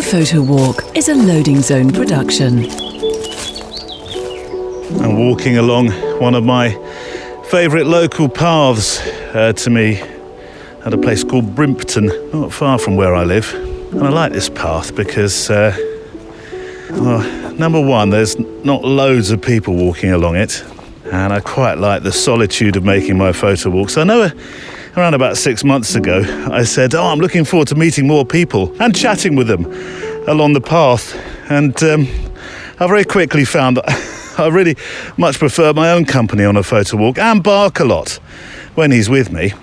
Photowalk is a Loading Zone production. I'm walking along one of my favourite local paths to me at a place called Brimpton, not far from where I live. And I like this path because, number one, there's not loads of people walking along it, and I quite like the solitude of making my photo walks. I know around about 6 months ago, I said, I'm looking forward to meeting more people and chatting with them along the path. And I very quickly found that I really much prefer my own company on a photo walk, and bark a lot when he's with me.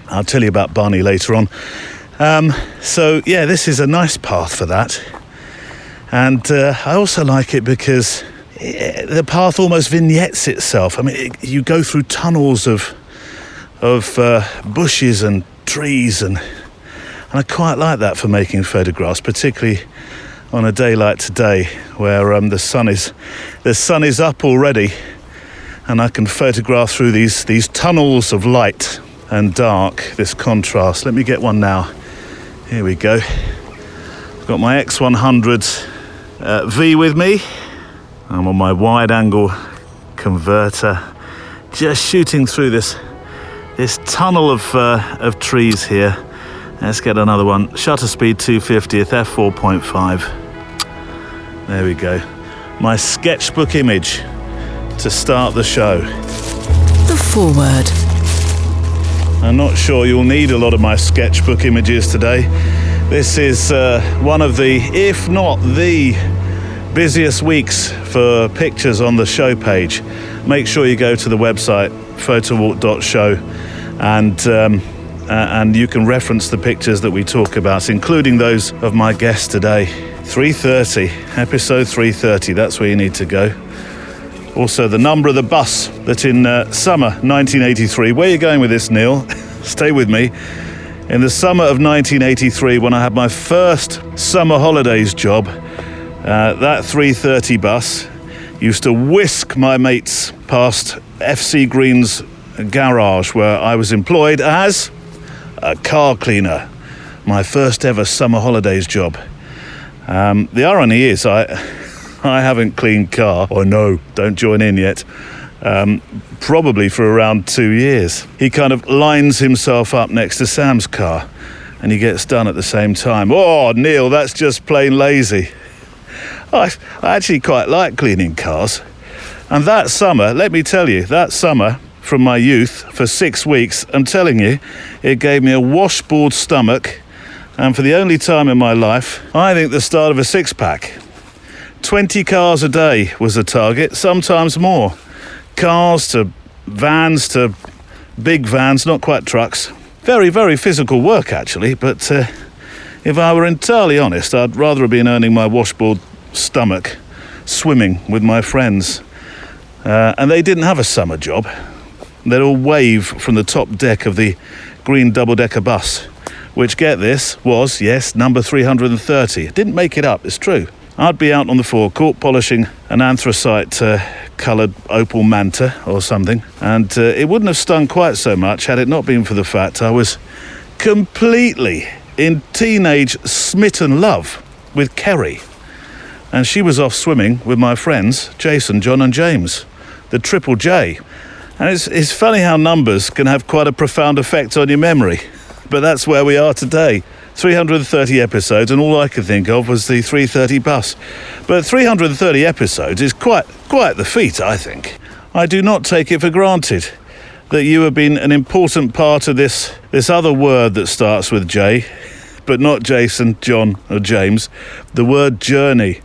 I'll tell you about Barney later on. So yeah, this is a nice path for that. And I also like it because the path almost vignettes itself. I mean, you go through tunnels of bushes and trees, and I quite like that for making photographs, particularly on a day like today, where the sun is up already, and I can photograph through these tunnels of light and dark, this contrast. Let me get one now. Here we go. I've got my X100 V with me. I'm on my wide-angle converter, just shooting through this tunnel of trees here. Let's get another one. Shutter speed 250th, f4.5. There we go. My sketchbook image to start the show. The foreword. I'm not sure you'll need a lot of my sketchbook images today. This is one of the, if not the busiest weeks for pictures on the show page. Make sure you go to the website photowalk.show and you can reference the pictures that we talk about, including those of my guest today. 3:30, episode 3:30, that's where you need to go. Also, the number of the bus that in summer 1983, where are you going with this, Neil? Stay with me. In the summer of 1983, when I had my first summer holidays job, that 3:30 bus used to whisk my mates past FC Green's garage, where I was employed as a car cleaner. My first ever summer holidays job. The irony is I haven't cleaned car, or no, don't join in yet, probably for around 2 years. He kind of lines himself up next to Sam's car and he gets done at the same time. Oh, Neil, that's just plain lazy. I actually quite like cleaning cars. And that summer, let me tell you, that summer from my youth for 6 weeks, I'm telling you, it gave me a washboard stomach, and for the only time in my life, I think the start of a six-pack. 20 cars a day was the target, sometimes more. Cars to vans to big vans, not quite trucks. Very, very physical work, actually, but if I were entirely honest, I'd rather have been earning my washboard stomach swimming with my friends. And they didn't have a summer job. They'd all wave from the top deck of the green double-decker bus, which, get this, was, yes, number 330. Didn't make it up, it's true. I'd be out on the forecourt polishing an anthracite-coloured Opel Manta or something, and it wouldn't have stung quite so much had it not been for the fact I was completely in teenage smitten love with Kerry. And she was off swimming with my friends, Jason, John and James, the Triple J. And it's funny how numbers can have quite a profound effect on your memory. But that's where we are today. 330 episodes, and all I could think of was the 3:30 bus. But 330 episodes is quite the feat, I think. I do not take it for granted that you have been an important part of this other word that starts with J, but not Jason, John or James, the word journey.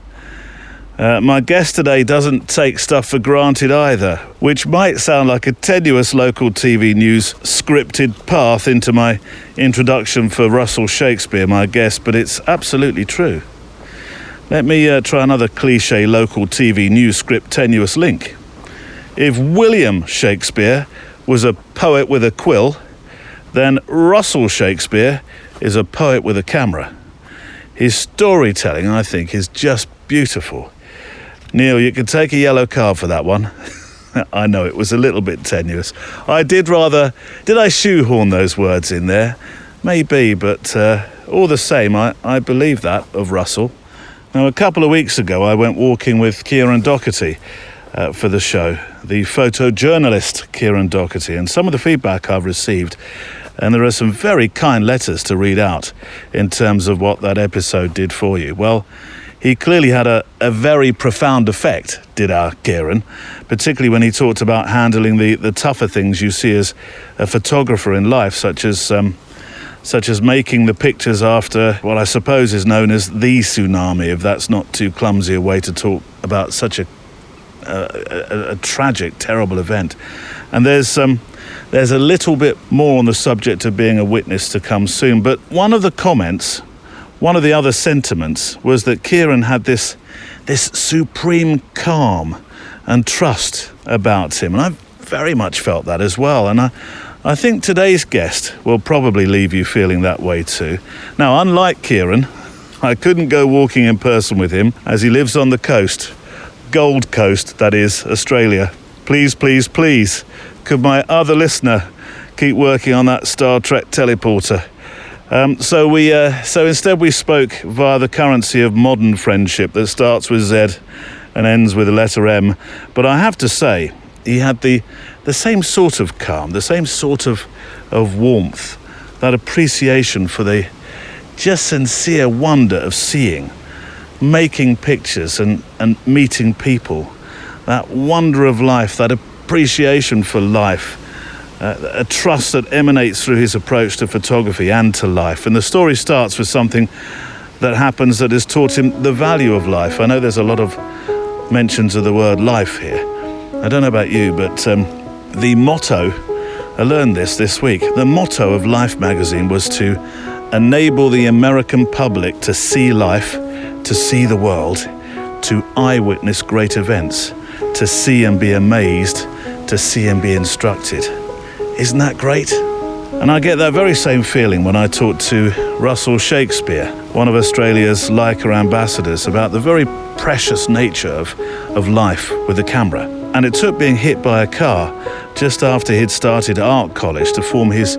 My guest today doesn't take stuff for granted either, which might sound like a tenuous local TV news scripted path into my introduction for Russell Shakespeare, my guest, but it's absolutely true. Let me try another cliche local TV news script tenuous link. If William Shakespeare was a poet with a quill, then Russell Shakespeare is a poet with a camera. His storytelling, I think, is just beautiful. Neil, you can take a yellow card for that one. I know it was a little bit tenuous. Did I shoehorn those words in there? Maybe, but all the same, I believe that of Russell. Now, a couple of weeks ago, I went walking with Kieran Doherty for the show, the photojournalist Kieran Doherty, and some of the feedback I've received, and there are some very kind letters to read out in terms of what that episode did for you. Well, he clearly had a very profound effect, did our Kieran, particularly when he talked about handling the tougher things you see as a photographer in life, such as making the pictures after what I suppose is known as the tsunami, if that's not too clumsy a way to talk about such a tragic, terrible event. And there's a little bit more on the subject of being a witness to come soon. But one of the comments, one of the other sentiments, was that Kieran had this supreme calm and trust about him. And I very much felt that as well. And I think today's guest will probably leave you feeling that way too. Now, unlike Kieran, I couldn't go walking in person with him as he lives on the coast. Gold Coast, that is, Australia. Please, please, please, could my other listener keep working on that Star Trek teleporter? So instead we spoke via the currency of modern friendship that starts with Z and ends with the letter M. But I have to say, he had the same sort of calm, the same sort of warmth, that appreciation for the just sincere wonder of seeing, making pictures and meeting people, that wonder of life, that appreciation for life, a trust that emanates through his approach to photography and to life. And the story starts with something that happens that has taught him the value of life. I know there's a lot of mentions of the word life here. I don't know about you, but the motto, I learned this week, the motto of Life magazine was to enable the American public to see life, to see the world, to eyewitness great events, to see and be amazed, to see and be instructed. Isn't that great? And I get that very same feeling when I talk to Russell Shakespeare, one of Australia's Leica ambassadors, about the very precious nature of life with the camera. And it took being hit by a car just after he'd started art college to form his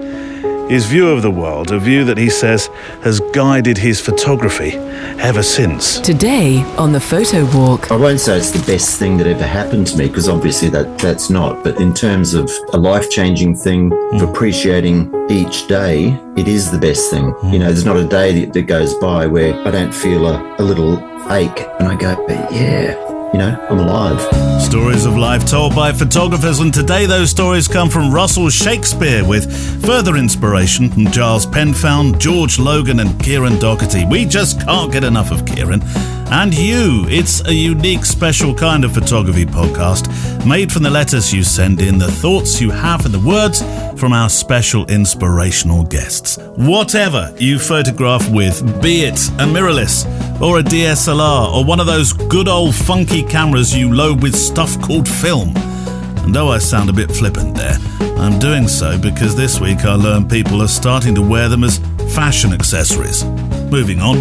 view of the world, a view that he says has guided his photography ever since. Today on the Photowalk. I won't say it's the best thing that ever happened to me, because obviously that's not, but in terms of a life-changing thing, of appreciating each day, it is the best thing. You know, there's not a day that goes by where I don't feel a little ache and I go, but yeah, you know, I'm alive. Stories of life told by photographers, and today those stories come from Russell Shakespeare, with further inspiration from Giles Penfound, George Logan and Kieran Doherty. We just can't get enough of Kieran. And you, it's a unique, special kind of photography podcast made from the letters you send in, the thoughts you have and the words from our special inspirational guests. Whatever you photograph with, be it a mirrorless or a DSLR or one of those good old funky cameras you load with stuff called film. And though I sound a bit flippant there, I'm doing so because this week I learned people are starting to wear them as fashion accessories. Moving on,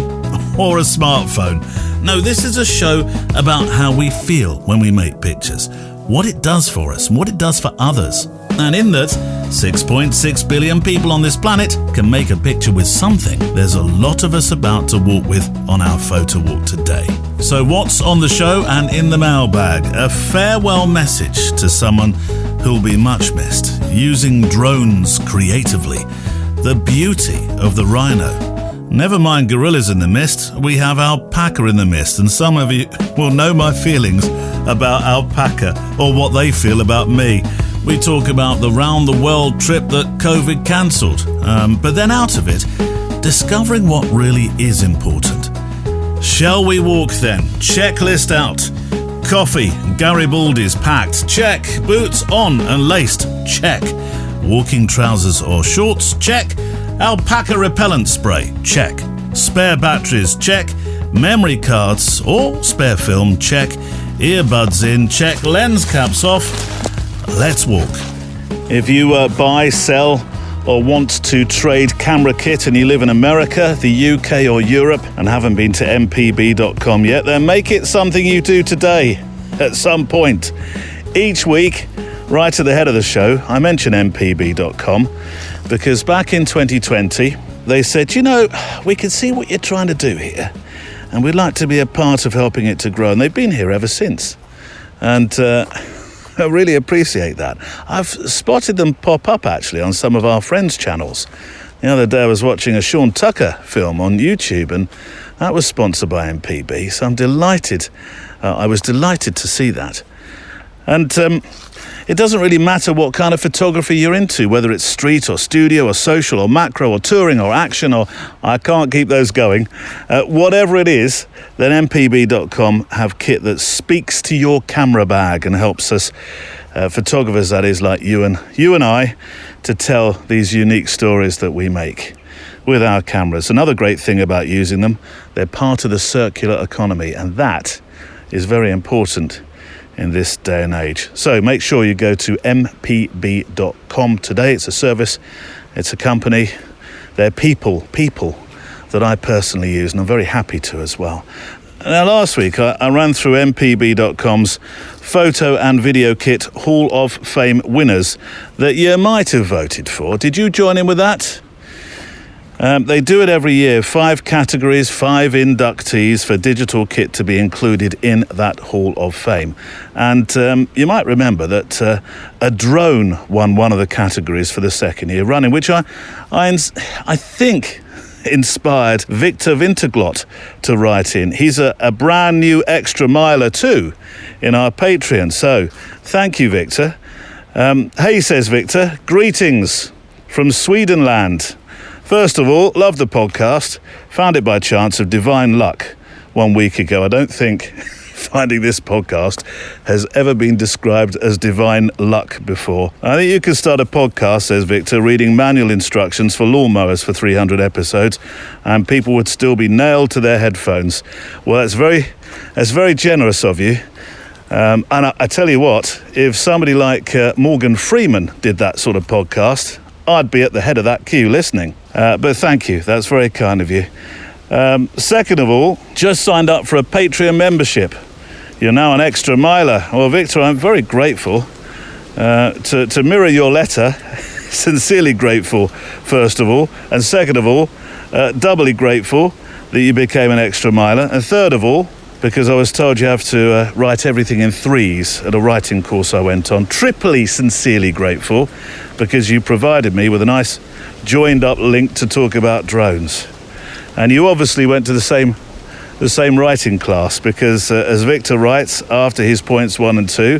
or a smartphone. No, this is a show about how we feel when we make pictures, what it does for us and what it does for others. And in that 6.6 billion people on this planet can make a picture with something, there's a lot of us about to walk with on our photo walk today. So what's on the show and in the mailbag? A farewell message to someone who'll be much missed, using drones creatively, the beauty of the rhino. Never mind gorillas in the mist, we have alpaca in the mist, and some of you will know my feelings about alpaca or what they feel about me. We talk about the round-the-world trip that COVID cancelled, but then out of it, discovering what really is important. Shall we walk then? Checklist out. Coffee, Garibaldi's packed, check. Boots on and laced, check. Walking trousers or shorts, check. Alpaca repellent spray, check. Spare batteries, check. Memory cards or spare film, check. Earbuds in, check. Lens caps off. Let's walk. If you buy, sell or want to trade camera kit and you live in America, the UK or Europe and haven't been to mpb.com yet, then make it something you do today at some point. Each week, right at the head of the show, I mention mpb.com because back in 2020, they said, you know, we can see what you're trying to do here. and we'd like to be a part of helping it to grow. And they've been here ever since. And I really appreciate that. I've spotted them pop up, actually, on some of our friends' channels. The other day I was watching a Sean Tucker film on YouTube, and that was sponsored by MPB, so I'm delighted. I was delighted to see that. And it doesn't really matter what kind of photography you're into, whether it's street or studio or social or macro or touring or action, or I can't keep those going. Whatever it is, then mpb.com have kit that speaks to your camera bag and helps us, photographers that is, like you and I, to tell these unique stories that we make with our cameras. Another great thing about using them, they're part of the circular economy, and that is very important in this day and age. So make sure you go to mpb.com today. It's a service, it's a company, they're people that I personally use, and I'm very happy to as well. Now last week I ran through mpb.com's photo and video kit Hall of Fame winners that you might have voted for. Did you join in with that? They do it every year, 5 categories, 5 inductees for digital kit to be included in that Hall of Fame. And you might remember that a drone won one of the categories for the second year running, which I think inspired Victor Winterglot to write in. He's a brand new extra miler too in our Patreon. So thank you, Victor. Hey, says Victor, greetings from Swedenland. First of all, love the podcast. Found it by chance of divine luck 1 week ago. I don't think finding this podcast has ever been described as divine luck before. I think you could start a podcast, says Victor, reading manual instructions for lawnmowers for 300 episodes, and people would still be nailed to their headphones. Well, that's very generous of you. And I tell you what, if somebody like Morgan Freeman did that sort of podcast, I'd be at the head of that queue listening. But thank you. That's very kind of you. Second of all, just signed up for a Patreon membership. You're now an extra miler. Well, Victor, I'm very grateful to mirror your letter. Sincerely grateful, first of all. And second of all, doubly grateful that you became an extra miler. And third of all, because I was told you have to write everything in 3s at a writing course I went on. Triply sincerely grateful because you provided me with a nice joined up link to talk about drones. And you obviously went to the same writing class because as Victor writes after his points 1 and 2,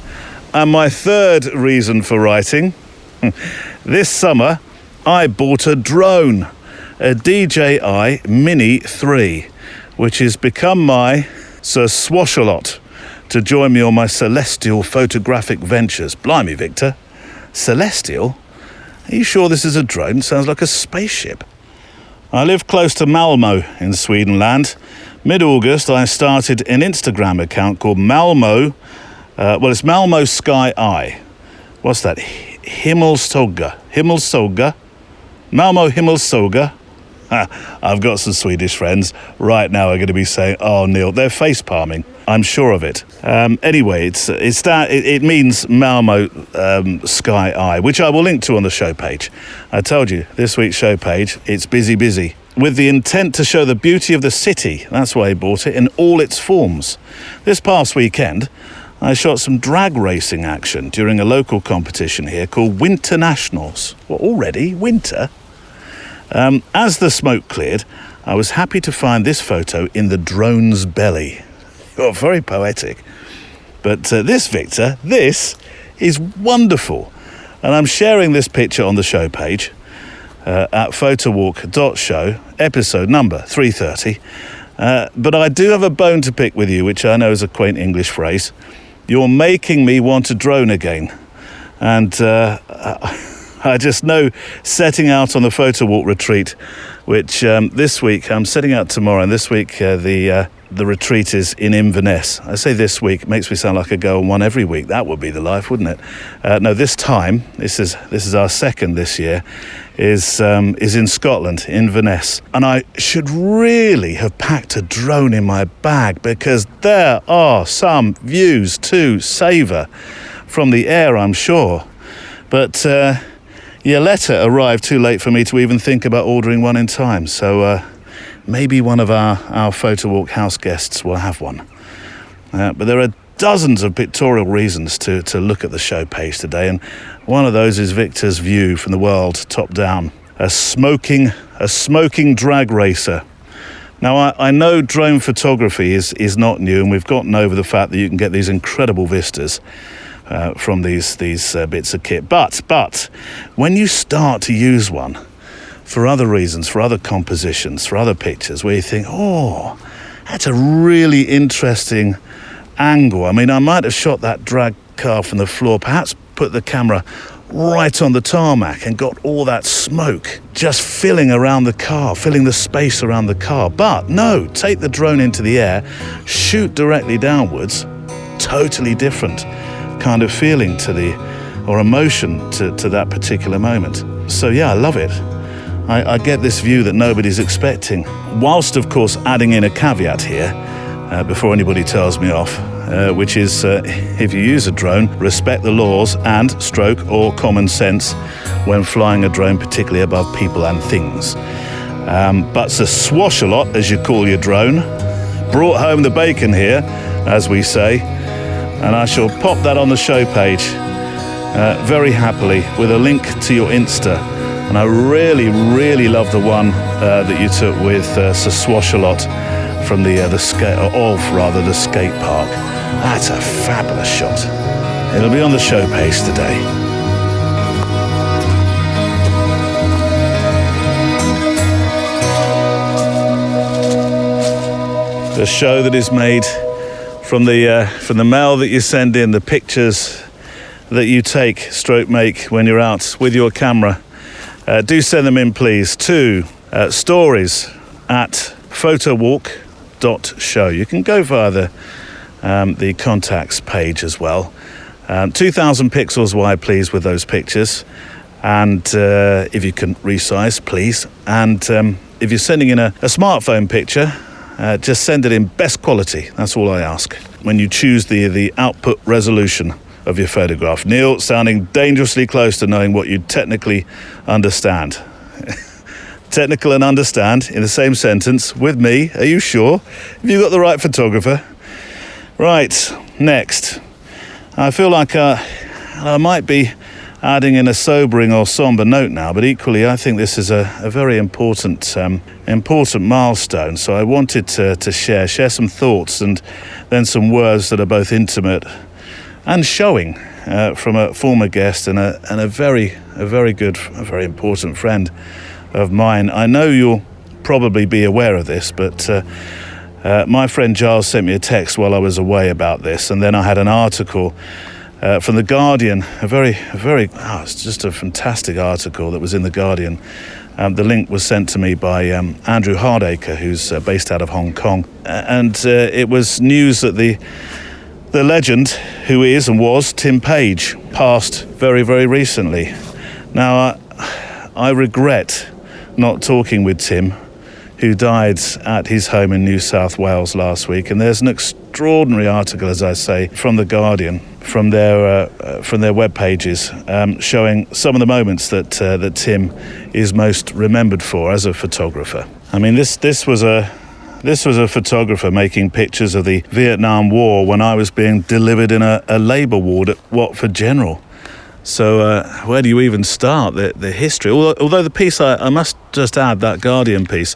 and my third reason for writing, this summer I bought a drone, a DJI Mini 3, which has become my Sir Swashalot to join me on my celestial photographic ventures. Blimey, Victor. Celestial? Are you sure this is a drone? Sounds like a spaceship. I live close to Malmo in Swedenland. Mid-August, I started an Instagram account called Malmo. It's Malmo Sky Eye. What's that? Himmelsoga? Malmo Himmelsoga? I've got some Swedish friends right now are going to be saying, "Oh, Neil, they're face palming." I'm sure of it. Anyway, it means Malmo Sky Eye, which I will link to on the show page. I told you this week's show page, it's busy, with the intent to show the beauty of the city. That's why I bought it in all its forms. This past weekend, I shot some drag racing action during a local competition here called Winter Nationals. Well, already winter. As the smoke cleared, I was happy to find this photo in the drone's belly. Oh, very poetic. But this, Victor, this is wonderful. And I'm sharing this picture on the show page at photowalk.show, episode number 330. But I do have a bone to pick with you, which I know is a quaint English phrase. You're making me want to drone again. And I just know setting out on the Photowalk retreat, which this week, I'm setting out tomorrow, and this week the retreat is in Inverness. I say this week, it makes me sound like I go on one every week. That would be the life, wouldn't it? No, this time, this is our second this year, is in Scotland, Inverness. And I should really have packed a drone in my bag because there are some views to savour from the air, I'm sure. But your letter arrived too late for me to even think about ordering one in time. So maybe one of our Photowalk house guests will have one. But there are dozens of pictorial reasons to look at the show page today, and one of those is Victor's view from the world top down. A smoking drag racer. Now, I know drone photography is not new, and we've gotten over the fact that you can get these incredible vistas from these bits of kit. But when you start to use one for other reasons, for other compositions, for other pictures, where you think, oh, that's a really interesting angle. I mean, I might have shot that drag car from the floor, perhaps put the camera right on the tarmac and got all that smoke just filling around the car, filling the space around the car. But no, take the drone into the air, shoot directly downwards, totally different kind of feeling or emotion to that particular moment. So yeah, I love it. I get this view that nobody's expecting, whilst of course adding in a caveat here before anybody tells me off, which is if you use a drone, respect the laws and stroke or common sense when flying a drone, particularly above people and things. But the swash-a-lot, as you call your drone, brought home the bacon here, as we say, and I shall pop that on the show page very happily with a link to your Insta. And I really, really love the one that you took with Sir Swash-a-lot from the skate park. That's a fabulous shot. It'll be on the show page today. The show that is made from the mail that you send in, the pictures that you make when you're out with your camera. Do send them in, please, to stories@photowalk.show. You can go via the contacts page as well. 2,000 pixels wide, please, with those pictures. And if you can resize, please. And if you're sending in a smartphone picture, just send it in best quality. That's all I ask. When you choose the output resolution of your photograph. Neil, sounding dangerously close to knowing what you technically understand. Technical and understand in the same sentence with me. Are you sure? Have you got the right photographer? Right, next. I feel like I might be adding in a sobering or somber note now, but equally I think this is a very important milestone. So I wanted to share some thoughts and then some words that are both intimate and showing from a former guest and a very good, very important friend of mine. I know you'll probably be aware of this, but my friend Giles sent me a text while I was away about this, and then I had an article from The Guardian, it's just a fantastic article that was in The Guardian. The link was sent to me by Andrew Hardacre, who's based out of Hong Kong, and it was news that the legend who is and was Tim Page passed very, very recently. Now, I regret not talking with Tim, who died at his home in New South Wales last week. And there's an extraordinary article, as I say, from The Guardian, from their web pages, showing some of the moments that Tim is most remembered for as a photographer. I mean, this was a photographer making pictures of the Vietnam War when I was being delivered in a labour ward at Watford General. So where do you even start the history? Although the piece, I must just add, that Guardian piece,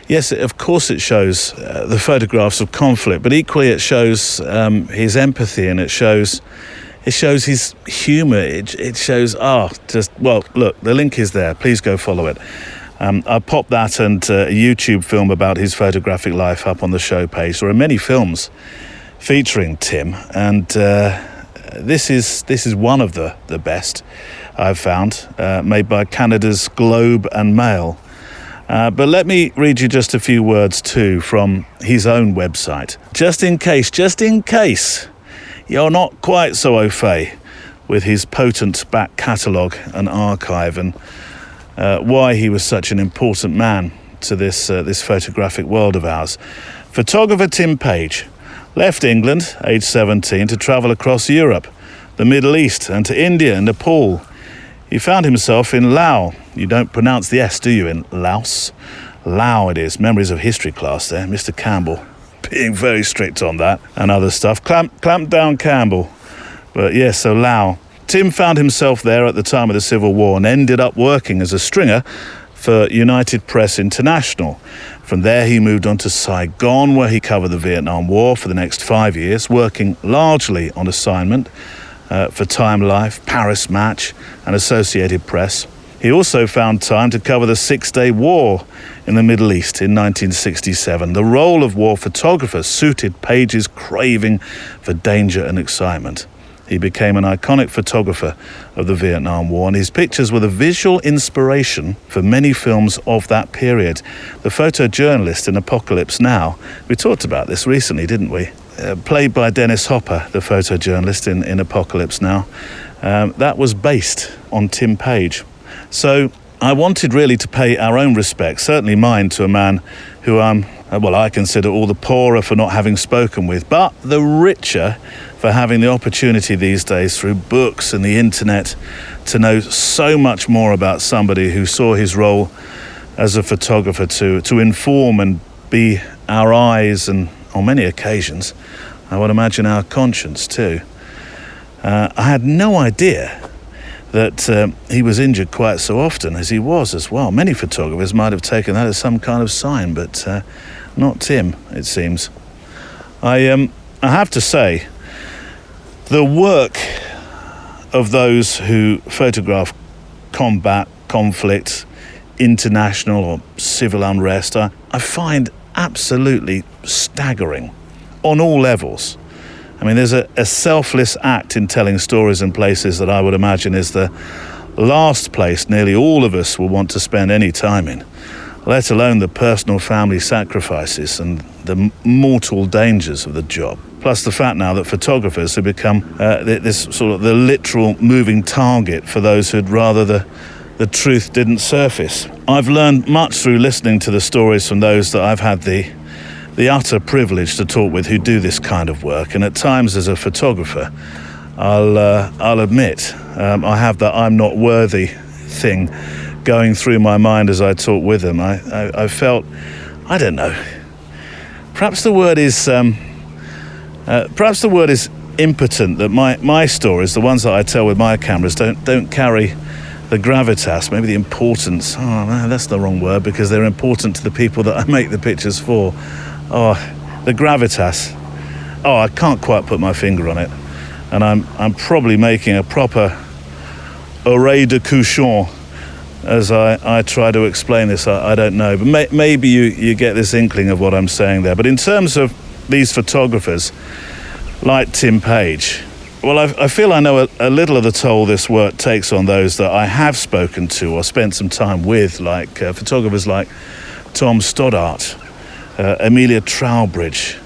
yes, of course it shows the photographs of conflict, but equally it shows his empathy, and it shows his humour. It shows, look, the link is there. Please go follow it. I popped that and a YouTube film about his photographic life up on the show page. There are many films featuring Tim, and this is one of the best I've found, made by Canada's Globe and Mail. But let me read you just a few words too from his own website, just in case you're not quite so au fait with his potent back catalogue and archive, and why he was such an important man to this photographic world of ours. Photographer Tim Page left England, age 17, to travel across Europe, the Middle East, and to India and Nepal. He found himself in Laos. You don't pronounce the S, do you, in Laos? Lao it is, Memories of History class there, Mr. Campbell being very strict on that and other stuff. Clamp down Campbell. But yes, so Lao. Tim found himself there at the time of the Civil War and ended up working as a stringer for United Press International. From there he moved on to Saigon, where he covered the Vietnam War for the next 5 years, working largely on assignment for Time Life, Paris Match and Associated Press. He also found time to cover the Six-Day War in the Middle East in 1967. The role of war photographer suited Page's craving for danger and excitement. He became an iconic photographer of the Vietnam War, and his pictures were the visual inspiration for many films of that period. The photojournalist in Apocalypse Now, we talked about this recently, didn't we? Played by Dennis Hopper, the photojournalist in Apocalypse Now, that was based on Tim Page. So I wanted really to pay our own respects, certainly mine, to a man who I consider all the poorer for not having spoken with, but the richer for having the opportunity these days through books and the internet to know so much more about somebody who saw his role as a photographer to inform and be our eyes and, on many occasions, I would imagine our conscience too. I had no idea that he was injured quite so often as he was as well. Many photographers might have taken that as some kind of sign, but not Tim, it seems. I have to say, the work of those who photograph combat, conflict, international or civil unrest, I find absolutely staggering on all levels. I mean, there's a selfless act in telling stories in places that I would imagine is the last place nearly all of us will want to spend any time in, let alone the personal family sacrifices and the mortal dangers of the job. Plus the fact now that photographers have become this sort of the literal moving target for those who'd rather the truth didn't surface. I've learned much through listening to the stories from those that I've had the utter privilege to talk with who do this kind of work, and at times as a photographer I'll admit I have that I'm not worthy thing going through my mind as I talk with them. I felt, I don't know, perhaps the word is impotent, that my stories, the ones that I tell with my cameras, don't carry the gravitas, maybe the importance. Oh no, that's the wrong word, because they're important to the people that I make the pictures for. Oh, the gravitas. Oh, I can't quite put my finger on it, and I'm probably making a proper oreille de couchon as I try to explain this. I don't know, but maybe you get this inkling of what I'm saying there. But in terms of these photographers, like Tim Page, well, I feel I know a little of the toll this work takes on those that I have spoken to or spent some time with, like photographers like Tom Stoddart, Amelia Trowbridge,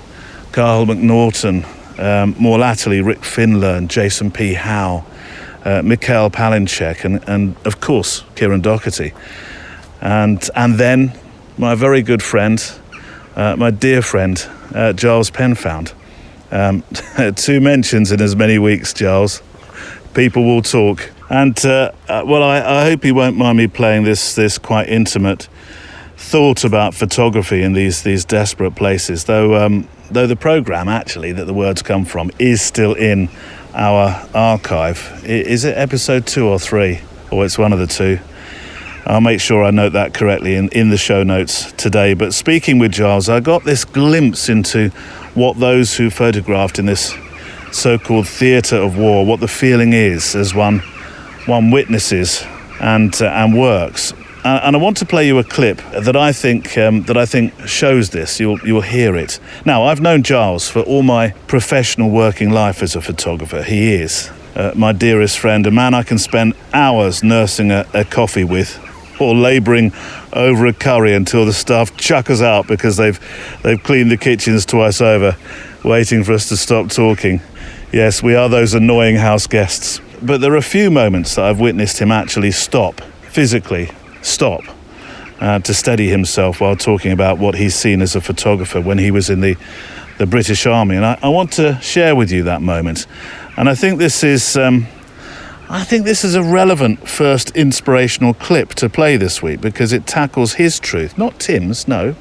Carl McNaughton, more latterly Rick Finler and Jason P. Howe, Mikhail Palinchek, and of course Kieran Doherty, and then my very good friend, my dear friend Giles Penfound. 2 mentions in as many weeks, Giles. People will talk. And, I hope you won't mind me playing this quite intimate thought about photography in these desperate places, though the programme, actually, that the words come from, is still in our archive. Is it episode 2 or 3? Or it's one of the two. I'll make sure I note that correctly in the show notes today. But speaking with Giles, I got this glimpse into what those who photographed in this so-called theatre of war, what the feeling is as one witnesses and works. And I want to play you a clip that I think shows this. You'll hear it. Now, I've known Giles for all my professional working life as a photographer. He is my dearest friend, a man I can spend hours nursing a coffee with, or labouring over a curry until the staff chuck us out because they've cleaned the kitchens twice over, waiting for us to stop talking. Yes, we are those annoying house guests. But there are a few moments that I've witnessed him actually physically stop, to steady himself while talking about what he's seen as a photographer when he was in the British Army. And I want to share with you that moment. And I think this is, I think this is a relevant first inspirational clip to play this week because it tackles his truth, not Tim's, no.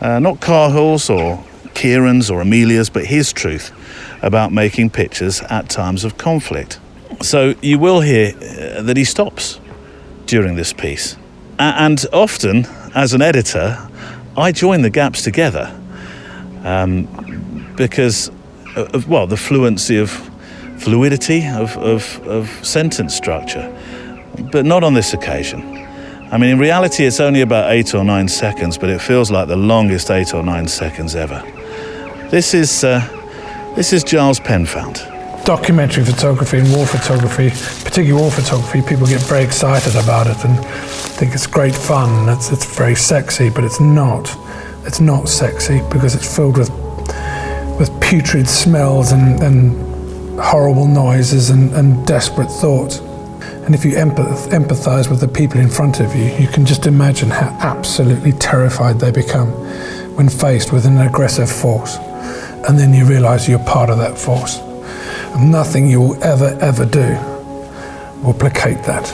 Not Carhill's or Kieran's or Amelia's, but his truth about making pictures at times of conflict. So you will hear that he stops during this piece. And often, as an editor, I join the gaps together because of, well, the fluidity of sentence structure, but not on this occasion. I mean, in reality, it's only about 8 or 9 seconds, but it feels like the longest 8 or 9 seconds ever. This is Giles Penfound. Documentary photography and war photography, particularly war photography, people get very excited about it and think it's great fun. It's very sexy, but it's not. It's not sexy because it's filled with putrid smells and horrible noises and desperate thoughts. And if you empathize with the people in front of you, you can just imagine how absolutely terrified they become when faced with an aggressive force. And then you realize you're part of that force. And nothing you will ever do will placate that.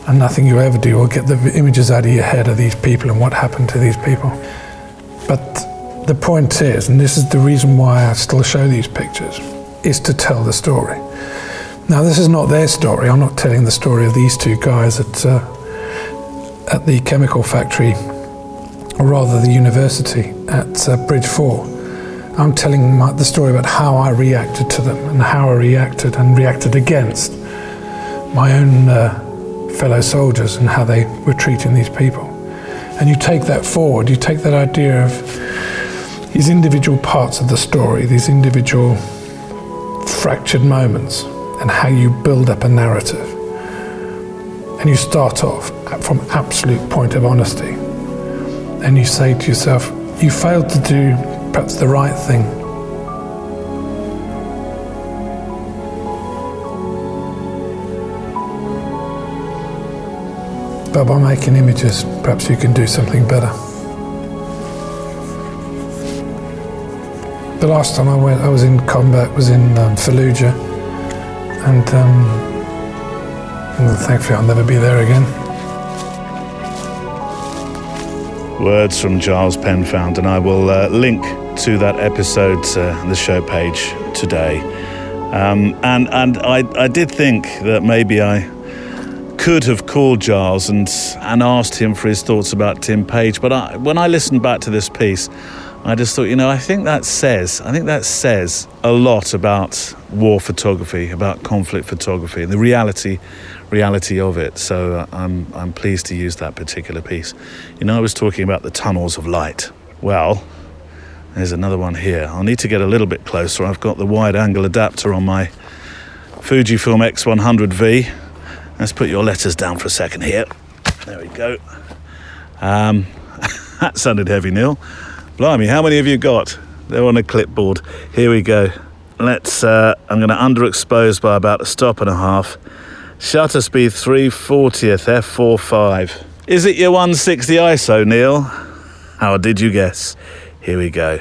And nothing you ever do will get the images out of your head of these people and what happened to these people. But the point is, and this is the reason why I still show these pictures, is to tell the story. Now, this is not their story. I'm not telling the story of these two guys at the chemical factory, or rather the university at Bridge 4. I'm telling the story about how I reacted to them and how I reacted against my own fellow soldiers and how they were treating these people. And you take that forward, you take that idea of these individual parts of the story, these individual fractured moments, and how you build up a narrative. And you start off from absolute point of honesty. And you say to yourself, you failed to do perhaps the right thing. But by making images, perhaps you can do something better. The last time I was in combat was in Fallujah, and thankfully I'll never be there again. Words from Giles Penfound, and I will link to that episode on the show page today. And I did think that maybe I could have called Giles and asked him for his thoughts about Tim Page, but when I listened back to this piece, I just thought, I think that says a lot about war photography, about conflict photography, and the reality of it. So I'm pleased to use that particular piece. I was talking about the tunnels of light. Well, there's another one here. I'll need to get a little bit closer. I've got the wide angle adapter on my Fujifilm X100V. Let's put your letters down for a second here. There we go. That sounded heavy, Neil. Blimey, how many have you got? They're on a clipboard. Here we go. I'm going to underexpose by about a stop and a half. Shutter speed 3/40th f4.5. Is it your 160 ISO, Neil? How did you guess? Here we go.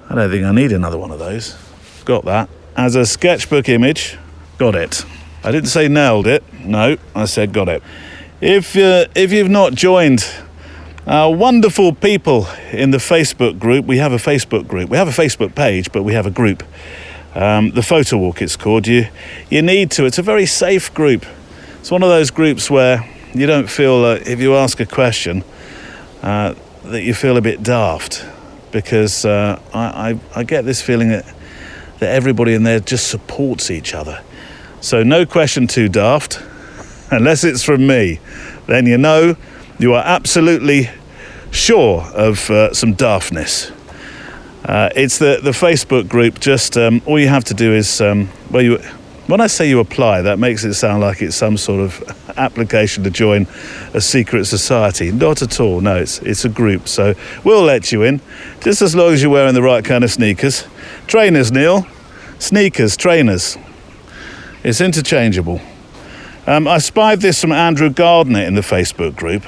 I don't think I need another one of those. Got that. As a sketchbook image, got it. I didn't say nailed it. No, I said got it. If you've not joined our wonderful people in the Facebook group, we have a Facebook group. We have a Facebook page, but we have a group. The Photowalk, it's called. You need to. It's a very safe group. It's one of those groups where you don't feel, if you ask a question, that you feel a bit daft. Because I get this feeling that everybody in there just supports each other. So no question too daft, unless it's from me. Then you are absolutely sure of some daftness. It's the Facebook group. Just all you have to do is, when I say you apply, that makes it sound like it's some sort of application to join a secret society. Not at all. No, it's a group. So we'll let you in, just as long as you're wearing the right kind of sneakers. Trainers, Neil. Sneakers, trainers. It's interchangeable. I spied this from Andrew Gardner in the Facebook group,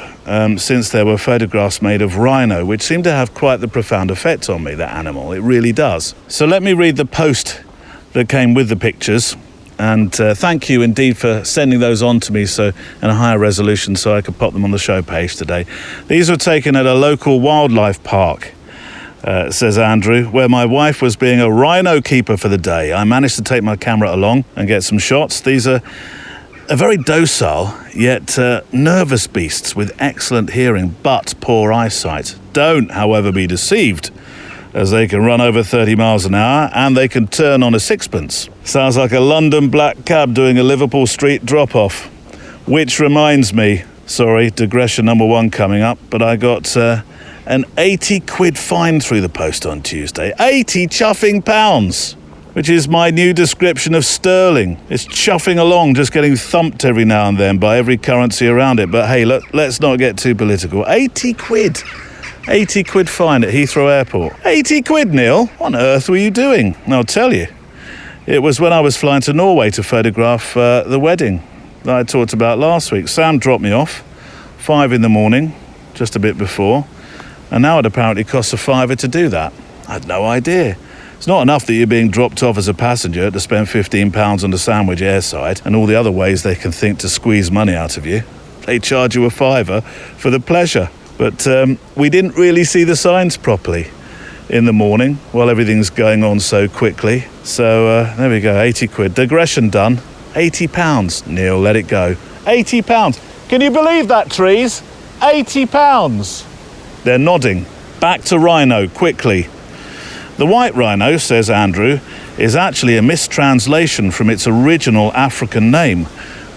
since there were photographs made of rhino, which seemed to have quite the profound effect on me, that animal. It really does. So let me read the post that came with the pictures. And thank you indeed for sending those on to me in a higher resolution so I could pop them on the show page today. These were taken at a local wildlife park, says Andrew, where my wife was being a rhino keeper for the day. I managed to take my camera along and get some shots. These are very docile, yet nervous beasts with excellent hearing but poor eyesight. Don't, however, be deceived, as they can run over 30 miles an hour and they can turn on a sixpence. Sounds like a London black cab doing a Liverpool Street drop-off. Which reminds me, sorry, digression number 1 coming up, but I got an 80 quid fine through the post on Tuesday. 80 chuffing pounds! Which is my new description of sterling. It's chuffing along, just getting thumped every now and then by every currency around it. But hey, look, let's not get too political. 80 quid. 80 quid fine at Heathrow Airport. 80 quid, Neil? What on earth were you doing? I'll tell you. It was when I was flying to Norway to photograph the wedding that I talked about last week. Sam dropped me off, 5 in the morning, just a bit before. And now it apparently costs a fiver to do that. I had no idea. It's not enough that you're being dropped off as a passenger to spend £15 on a sandwich airside and all the other ways they can think to squeeze money out of you. They charge you a fiver for the pleasure. But we didn't really see the signs properly in the morning while everything's going on so quickly. So there we go, 80 quid. Digression done. £80. Neil, let it go. £80. Can you believe that, trees? £80. They're nodding. Back to rhino, quickly. The white rhino, says Andrew, is actually a mistranslation from its original African name,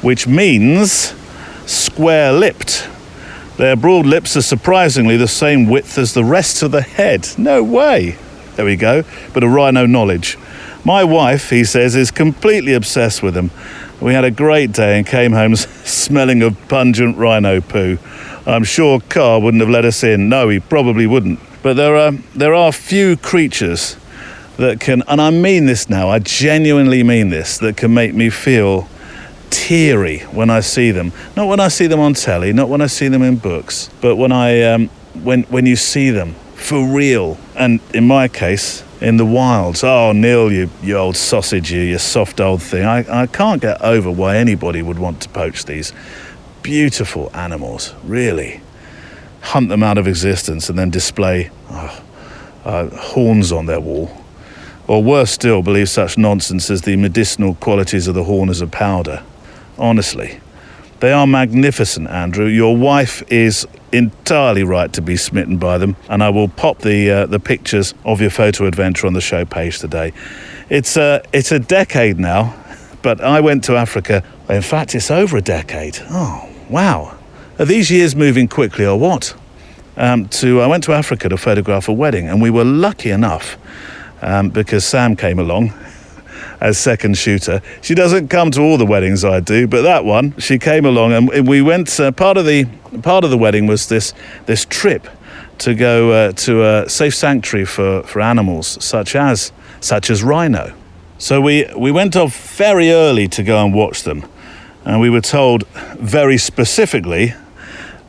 which means square-lipped. Their broad lips are surprisingly the same width as the rest of the head. No way. There we go. Bit of rhino knowledge. My wife, he says, is completely obsessed with them. We had a great day and came home smelling of pungent rhino poo. I'm sure Carr wouldn't have let us in. No, he probably wouldn't. But there are few creatures that can, and I mean this now, I genuinely mean this, that can make me feel teary when I see them. Not when I see them on telly, not when I see them in books, but when you see them for real. And in my case, in the wilds. Oh, Neil, you old sausage, you soft old thing. I can't get over why anybody would want to poach these beautiful animals, really. Hunt them out of existence and then display horns on their wall. Or worse still, believe such nonsense as the medicinal qualities of the horn as a powder. Honestly, they are magnificent, Andrew. Your wife is entirely right to be smitten by them, and I will pop the pictures of your photo adventure on the show page today. It's a decade now, but I went to Africa. In fact, it's over a decade. Oh, wow. Are these years moving quickly or what? I went to Africa to photograph a wedding, and we were lucky enough because Sam came along as second shooter. She doesn't come to all the weddings I do, but that one, she came along, and we went. Part of the wedding was this trip to go to a safe sanctuary for animals such as rhino. So we went off very early to go and watch them, and we were told very specifically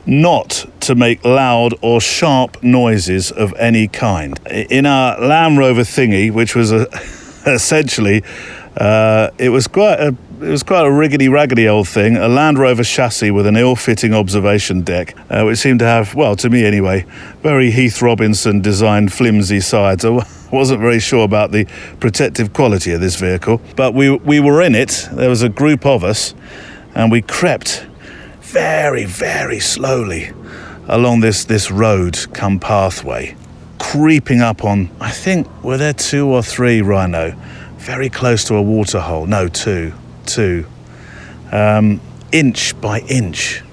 not to make loud or sharp noises of any kind. In our Land Rover thingy, which was essentially, it was quite a riggedy-raggedy old thing, a Land Rover chassis with an ill-fitting observation deck, which seemed to have, well, to me anyway, very Heath Robinson-designed flimsy sides. I wasn't very sure about the protective quality of this vehicle, but we were in it. There was a group of us, and we crept very, very slowly along this road come pathway, creeping up on, I think, were there 2 or 3 rhino, very close to a water hole. No, two. Inch by inch,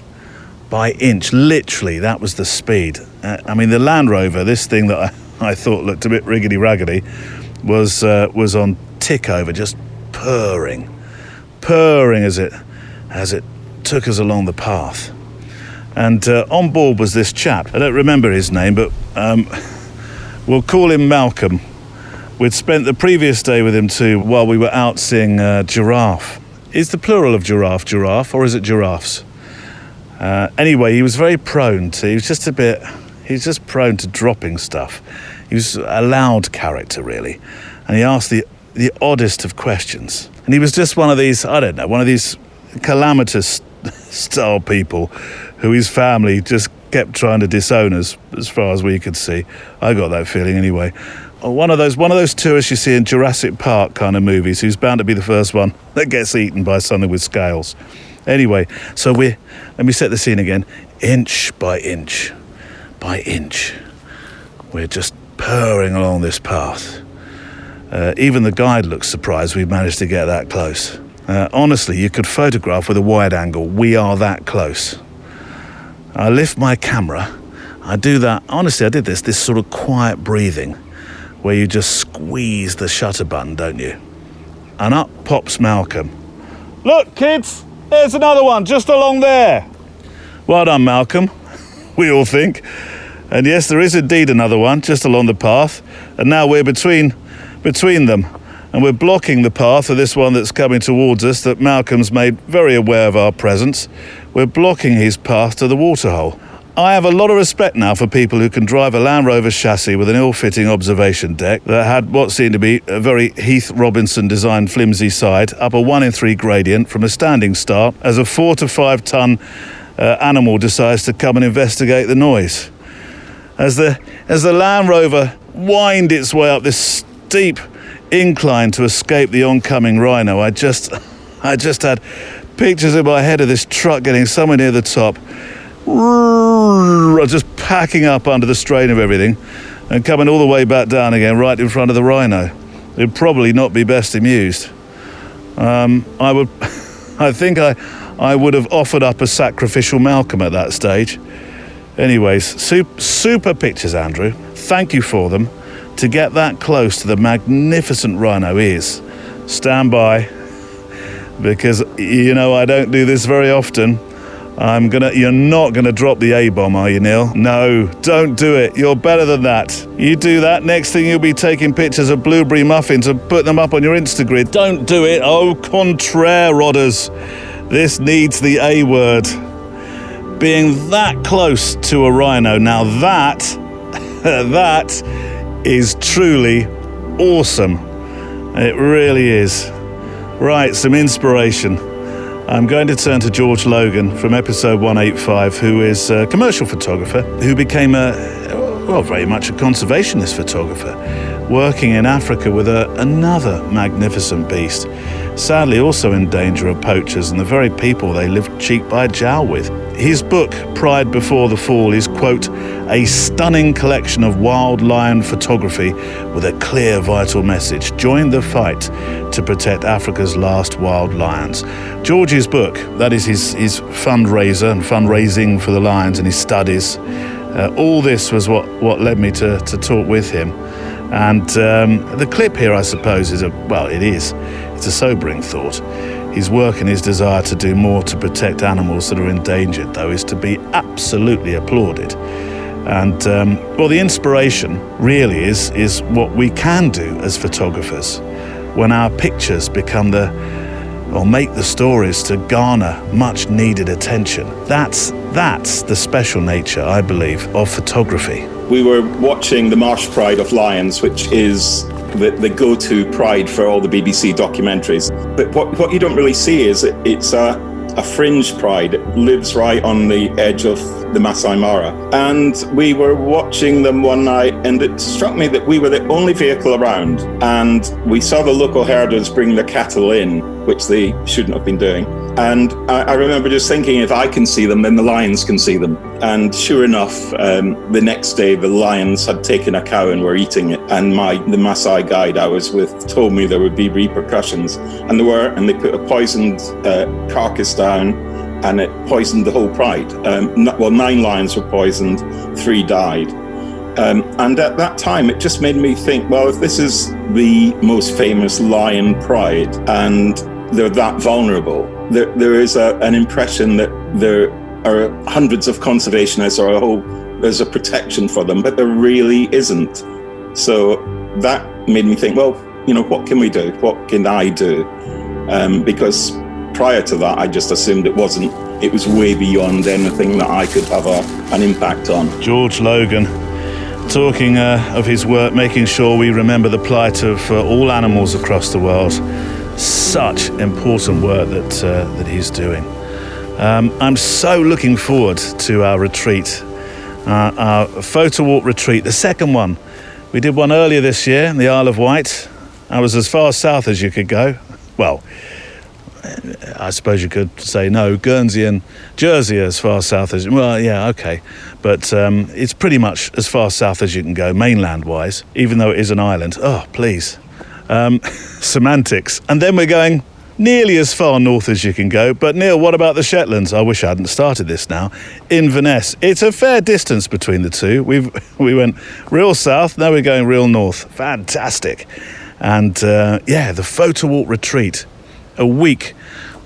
literally, that was the speed. I mean, the Land Rover, this thing that I thought looked a bit riggedy-raggedy, was on tick over, just purring as it took us along the path. And on board was this chap. I don't remember his name, but we'll call him Malcolm. We'd spent the previous day with him too while we were out seeing giraffe. Is the plural of giraffe, or is it giraffes? Anyway, he was very prone to, he was just prone to dropping stuff. He was a loud character, really. And he asked the the oddest of questions. And he was just one of these, I don't know, one of these calamitous style people who his family just kept trying to disown us, as far as we could see. I got that feeling anyway. One of those tourists you see in Jurassic Park kind of movies, who's bound to be the first one that gets eaten by something with scales. Anyway, so let me set the scene again. Inch by inch by inch, we're just purring along this path. Even the guide looks surprised we've managed to get that close. Honestly, you could photograph with a wide angle. We are that close. I lift my camera. I do that. Honestly, I did this sort of quiet breathing where you just squeeze the shutter button, don't you? And up pops Malcolm. Look, kids, there's another one just along there. Well done, Malcolm, we all think. And yes, there is indeed another one just along the path. And now we're between them. And we're blocking the path of this one that's coming towards us that Malcolm's made very aware of our presence. We're blocking his path to the waterhole. I have a lot of respect now for people who can drive a Land Rover chassis with an ill-fitting observation deck that had what seemed to be a very Heath Robinson-designed flimsy side up a 1 in 3 gradient from a standing start as a 4 to 5 ton animal decides to come and investigate the noise. As the Land Rover whined its way up this steep incline to escape the oncoming rhino, I just had pictures in my head of this truck getting somewhere near the top, just packing up under the strain of everything and coming all the way back down again right in front of the rhino. It'd probably not be best amused. I think I would have offered up a sacrificial Malcolm at that stage. Anyways, super pictures, Andrew. Thank you for them. To get that close to the magnificent rhino is. Stand by, because I don't do this very often. You're not gonna drop the A-bomb, are you, Neil? No, don't do it. You're better than that. You do that, next thing you'll be taking pictures of blueberry muffins and putting them up on your Instagram. Don't do it. Au contraire, Rodders. This needs the A word. Being that close to a rhino, now that is truly awesome. It really is. Right, some inspiration. I'm going to turn to George Logan from episode 185, who is a commercial photographer who became very much a conservationist photographer, working in Africa with another magnificent beast, sadly also in danger of poachers and the very people they live cheek by jowl with. His book, Pride Before the Fall, is, quote, a stunning collection of wild lion photography with a clear, vital message. Join the fight to protect Africa's last wild lions. George's book, that is his fundraiser and fundraising for the lions and his studies, all this was what led me to talk with him. And the clip here, I suppose, it's a sobering thought. His work and his desire to do more to protect animals that are endangered, though, is to be absolutely applauded. And, the inspiration really is what we can do as photographers when our pictures become make the stories to garner much needed attention. That's the special nature, I believe, of photography. We were watching the Marsh Pride of Lions, which is the go-to pride for all the BBC documentaries. But what you don't really see is it's a fringe pride. It lives right on the edge of the Masai Mara. And we were watching them one night, and it struck me that we were the only vehicle around. And we saw the local herders bring the cattle in, which they shouldn't have been doing. And I remember just thinking, if I can see them, then the lions can see them. And sure enough, the next day, the lions had taken a cow and were eating it. And the Maasai guide I was with told me there would be repercussions. And there were, and they put a poisoned carcass down, and it poisoned the whole pride. 9 lions were poisoned, 3 died. And at that time, it just made me think, well, if this is the most famous lion pride, and they're that vulnerable, there is an impression that there are hundreds of conservationists, or there's a protection for them, but there really isn't. So that made me think, well, what can we do? What can I do? Because prior to that, I just assumed it was way beyond anything that I could have an impact on. George Logan, talking of his work, making sure we remember the plight of all animals across the world. Such important work that he's doing. I'm so looking forward to our retreat, our Photowalk retreat, the second one. We did one earlier this year in the Isle of Wight. I was as far south as you could go. Well, I suppose you could say no, Guernsey and Jersey are as far south as... Well, yeah, okay. But it's pretty much as far south as you can go, mainland-wise, even though it is an island. Oh, please. Semantics. And then we're going nearly as far north as you can go. But Neil, what about the Shetlands? I wish I hadn't started this now. Inverness. It's a fair distance between the two. We went real south, now we're going real north. Fantastic. And the Photowalk retreat. A week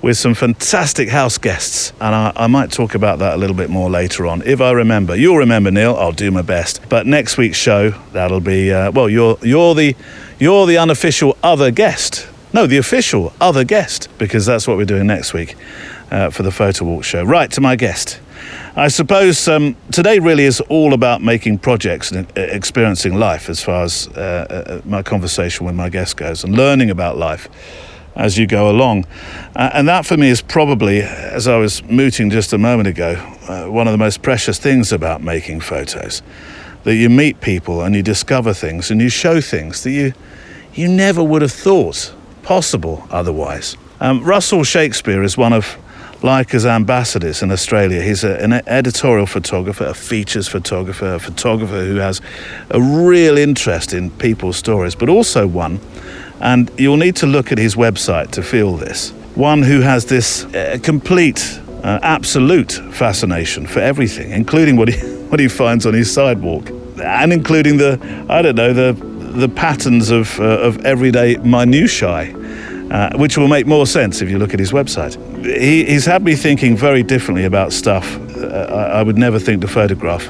with some fantastic house guests, and I might talk about that a little bit more later on if I remember. You'll remember, Neil. I'll do my best. But next week's show, that'll be you're the unofficial other guest. No, the official other guest, because that's what we're doing next week for the Photowalk show. Right, to my guest. I suppose today really is all about making projects and experiencing life, as far as my conversation with my guest goes, and learning about life as you go along. And that for me is probably, as I was mooting just a moment ago, one of the most precious things about making photos. That you meet people and you discover things and you show things that you never would have thought possible otherwise. Russell Shakespeare is one of Leica's ambassadors in Australia. He's an editorial photographer, a features photographer, a photographer who has a real interest in people's stories, but also one, and you'll need to look at his website to feel this, one who has this complete, absolute fascination for everything, including what he finds on his sidewalk, and including the patterns of everyday minutiae, which will make more sense if you look at his website. He's had me thinking very differently about stuff I would never think to photograph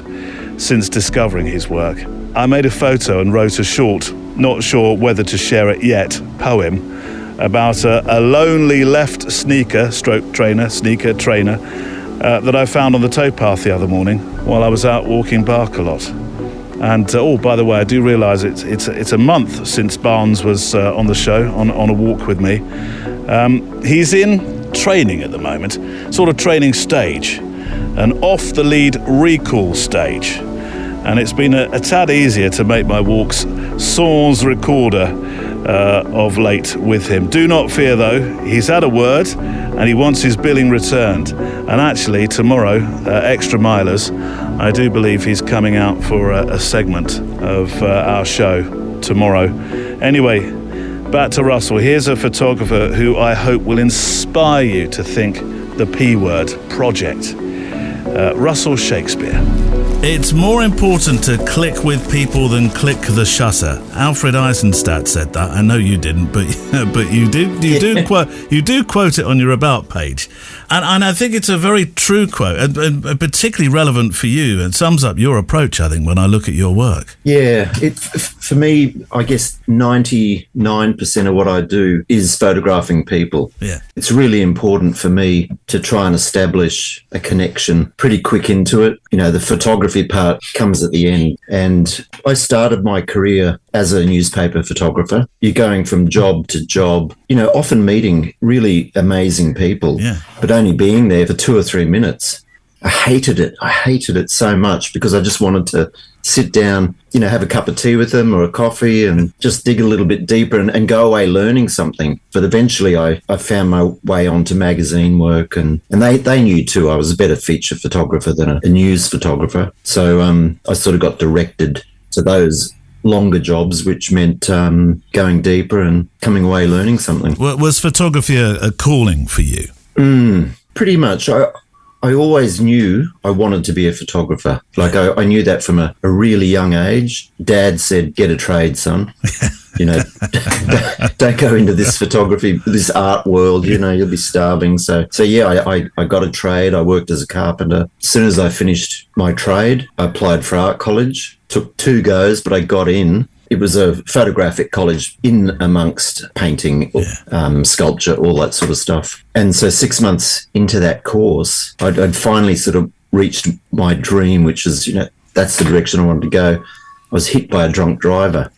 since discovering his work. I made a photo and wrote a short, not sure whether to share it yet, poem about a lonely left sneaker trainer that I found on the towpath the other morning while I was out walking Barkalot. And by the way, I do realise it's a month since Barnes was on the show, on a walk with me. He's in training at the moment, sort of training stage, an off-the-lead recall stage. And it's been a tad easier to make my walks sans recorder of late with him. Do not fear though, he's had a word and he wants his billing returned. And actually tomorrow, Extra Milers, I do believe he's coming out for a segment of our show tomorrow. Anyway, back to Russell. Here's a photographer who I hope will inspire you to think the P word, project. Russell Shakespeare. It's more important to click with people than click the shutter. Alfred Eisenstadt said that. I know you didn't, but you do quote it on your About page, and I think it's a very true quote, and particularly relevant for you. It sums up your approach, I think, when I look at your work. Yeah, for me, I guess 99% of what I do is photographing people. Yeah, it's really important for me to try and establish a connection pretty quick into it. You know, the photography part comes at the end. And I started my career as a newspaper photographer. You're going from job to job, you know, often meeting really amazing people, but only being there for 2 or 3 minutes. I hated it so much because I just wanted to sit down, you know, have a cup of tea with them or a coffee and just dig a little bit deeper and go away learning something. But eventually I found my way onto magazine work and they knew too I was a better feature photographer than a news photographer. So I sort of got directed to those longer jobs, which meant going deeper and coming away learning something. Was photography a calling for you? Pretty much. I always knew I wanted to be a photographer. Like I knew that from a really young age. Dad said, get a trade, son. You know, don't go into this photography, this art world, you know, you'll be starving. So yeah, I got a trade. I worked as a carpenter. As soon as I finished my trade, I applied for art college. Took 2 goes, but I got in. It was a photographic college in amongst painting, sculpture, all that sort of stuff. And so 6 months into that course, I'd finally sort of reached my dream, which is, you know, that's the direction I wanted to go. was hit by a drunk driver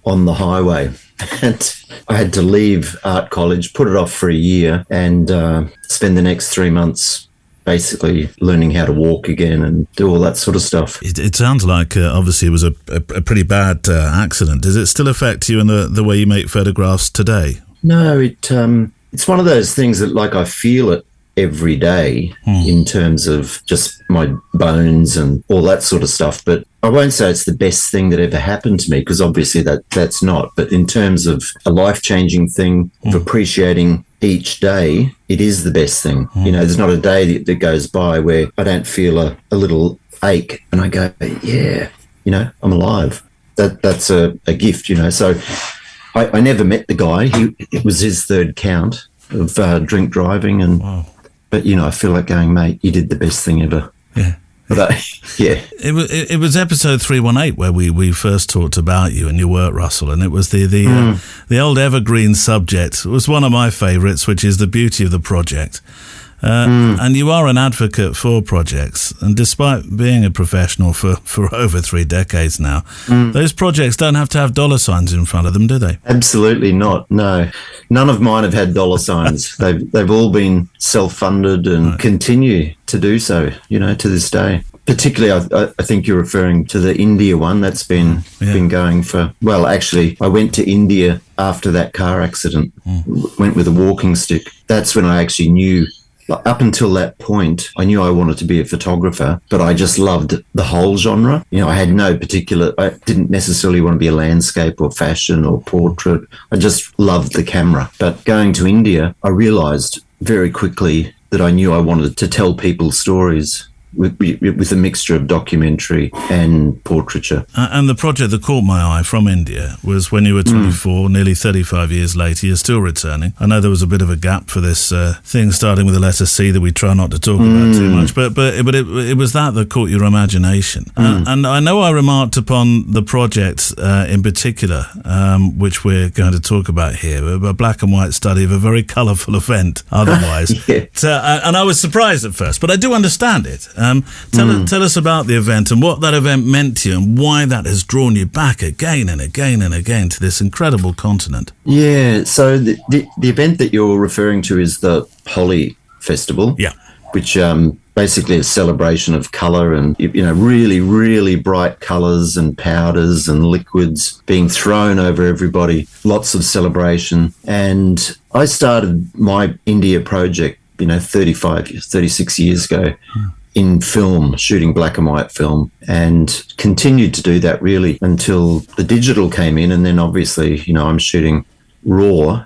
on the highway. And I had to leave art college, put it off for a year, and spend the next 3 months basically learning how to walk again and do all that sort of stuff. It sounds like obviously it was a pretty bad accident. Does it still affect you in the way you make photographs today? No, it's one of those things that, like, I feel it every day in terms of just my bones and all that sort of stuff. But I won't say it's the best thing that ever happened to me, because obviously that's not. But in terms of a life-changing thing, of appreciating each day, it is the best thing. You know, there's not a day that goes by where I don't feel a little ache and I go, yeah, you know, I'm alive. That's a gift, you know. So I never met the guy. It was his third count of drink driving, and but you know, I feel like going, mate, you did the best thing ever. Yeah. But yeah. It was episode 318 where we first talked about you and your work, Russell, and it was the old evergreen subject. It was one of my favourites, which is the beauty of the project. And you are an advocate for projects, and despite being a professional for over 3 decades now, those projects don't have to have dollar signs in front of them, do they? Absolutely not. No, none of mine have had dollar signs. They've all been self-funded and continue to do so, you know, to this day. Particularly, I think you're referring to the India one. That's been going for, well, actually, I went to India after that car accident, went with a walking stick. That's when I actually knew. Up until that point, I knew I wanted to be a photographer, but I just loved the whole genre. You know, I didn't necessarily want to be a landscape or fashion or portrait. I just loved the camera. But going to India, I realized very quickly that I knew I wanted to tell people stories with a mixture of documentary and portraiture. And the project that caught my eye from India was when you were 24, nearly 35 years later. You're still returning. I know there was a bit of a gap for this thing starting with the letter C that we try not to talk about too much, but it was that caught your imagination. And I know I remarked upon the project in particular, which we're going to talk about here, a black and white study of a very colourful event otherwise. And I was surprised at first, but I do understand it. Tell us about the event and what that event meant to you and why that has drawn you back again and again and again to this incredible continent. Yeah, so the event that you're referring to is the Holi Festival, which basically is a celebration of colour and, you know, really, really bright colours and powders and liquids being thrown over everybody, lots of celebration. And I started my India project, you know, 36 years ago. In film, shooting black and white film, and continued to do that really until the digital came in. And then obviously, you know, I'm shooting raw,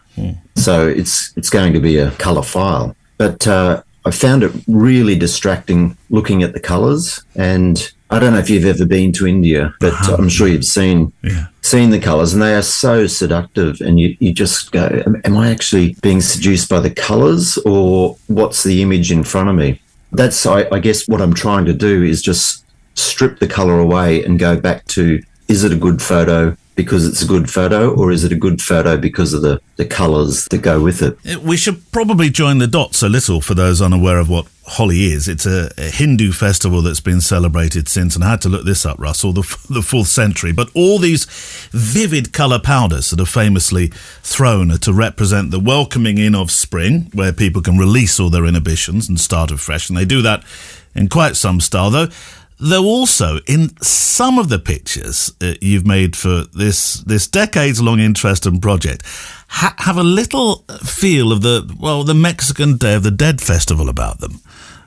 so it's going to be a colour file. But I found it really distracting looking at the colours. And I don't know if you've ever been to India, but I'm sure you've seen the colours, and they are so seductive. And you just go, am I actually being seduced by the colours, or what's the image in front of me? That's, I guess, what I'm trying to do is just strip the colour away and go back to, is it a good photo because it's a good photo, or is it a good photo because of the colours that go with it? We should probably join the dots a little for those unaware of what Holi is. It's a Hindu festival that's been celebrated since, and I had to look this up, Russell, the 4th century. But all these vivid colour powders that are famously thrown are to represent the welcoming in of spring, where people can release all their inhibitions and start afresh. And they do that in quite some style, though also in some of the pictures you've made for this decades-long interest and project have a little feel of the Mexican Day of the Dead festival about them.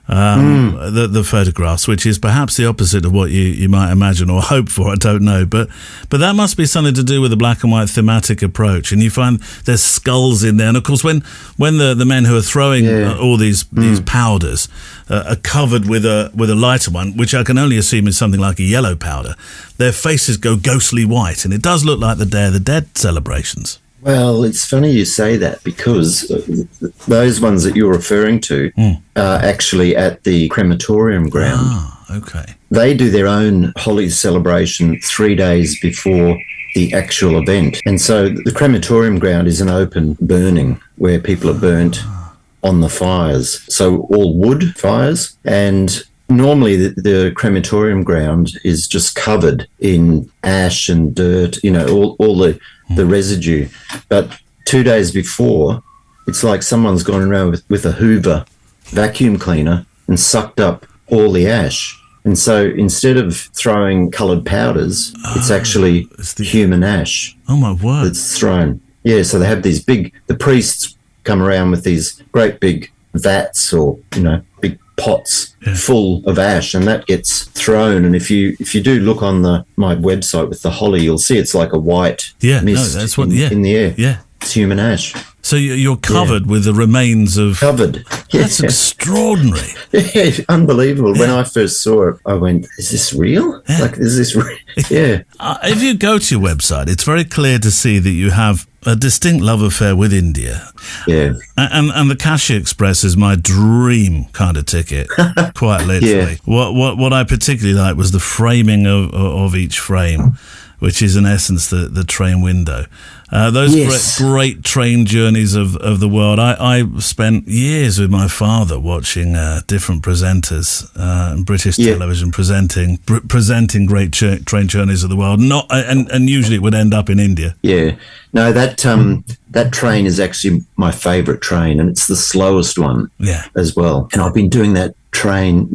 The photographs, which is perhaps the opposite of what you might imagine or hope for, I don't know, but that must be something to do with the black and white thematic approach. And you find there's skulls in there, and of course when the men who are throwing all these powders are covered with a lighter one, which I can only assume is something like a yellow powder, their faces go ghostly white, and it does look like the Day of the Dead celebrations. Well, it's funny you say that, because those ones that you're referring to are actually at the crematorium ground. Ah, okay. They do their own Holi celebration 3 days before the actual event. And so the crematorium ground is an open burning where people are burnt on the fires. So all wood fires, and normally the crematorium ground is just covered in ash and dirt, all the residue. But 2 days before, it's like someone's gone around with a Hoover vacuum cleaner and sucked up all the ash. And so instead of throwing coloured powders, it's actually human ash. Oh, my word. That's thrown. Yeah, so they have these the priests come around with these great big vats or, big pots full of ash, and that gets thrown. And if you do look on my website with the holly, you'll see it's like a white mist in the air. Yeah. It's human ash. So you're covered with the remains of... Covered. That's extraordinary. Yeah, unbelievable. When I first saw it, I went, is this real? Yeah. Like, is this real? Yeah. If you go to your website, it's very clear to see that you have a distinct love affair with India. Yeah. And the Kashi Express is my dream kind of ticket, quite literally. Yeah. What I particularly like was the framing of each frame, which is in essence the train window. Those great train journeys of the world. I spent years with my father watching different presenters, British television presenting great train journeys of the world. And usually it would end up in India. Yeah. No, that train is actually my favourite train, and it's the slowest one as well. And I've been doing that train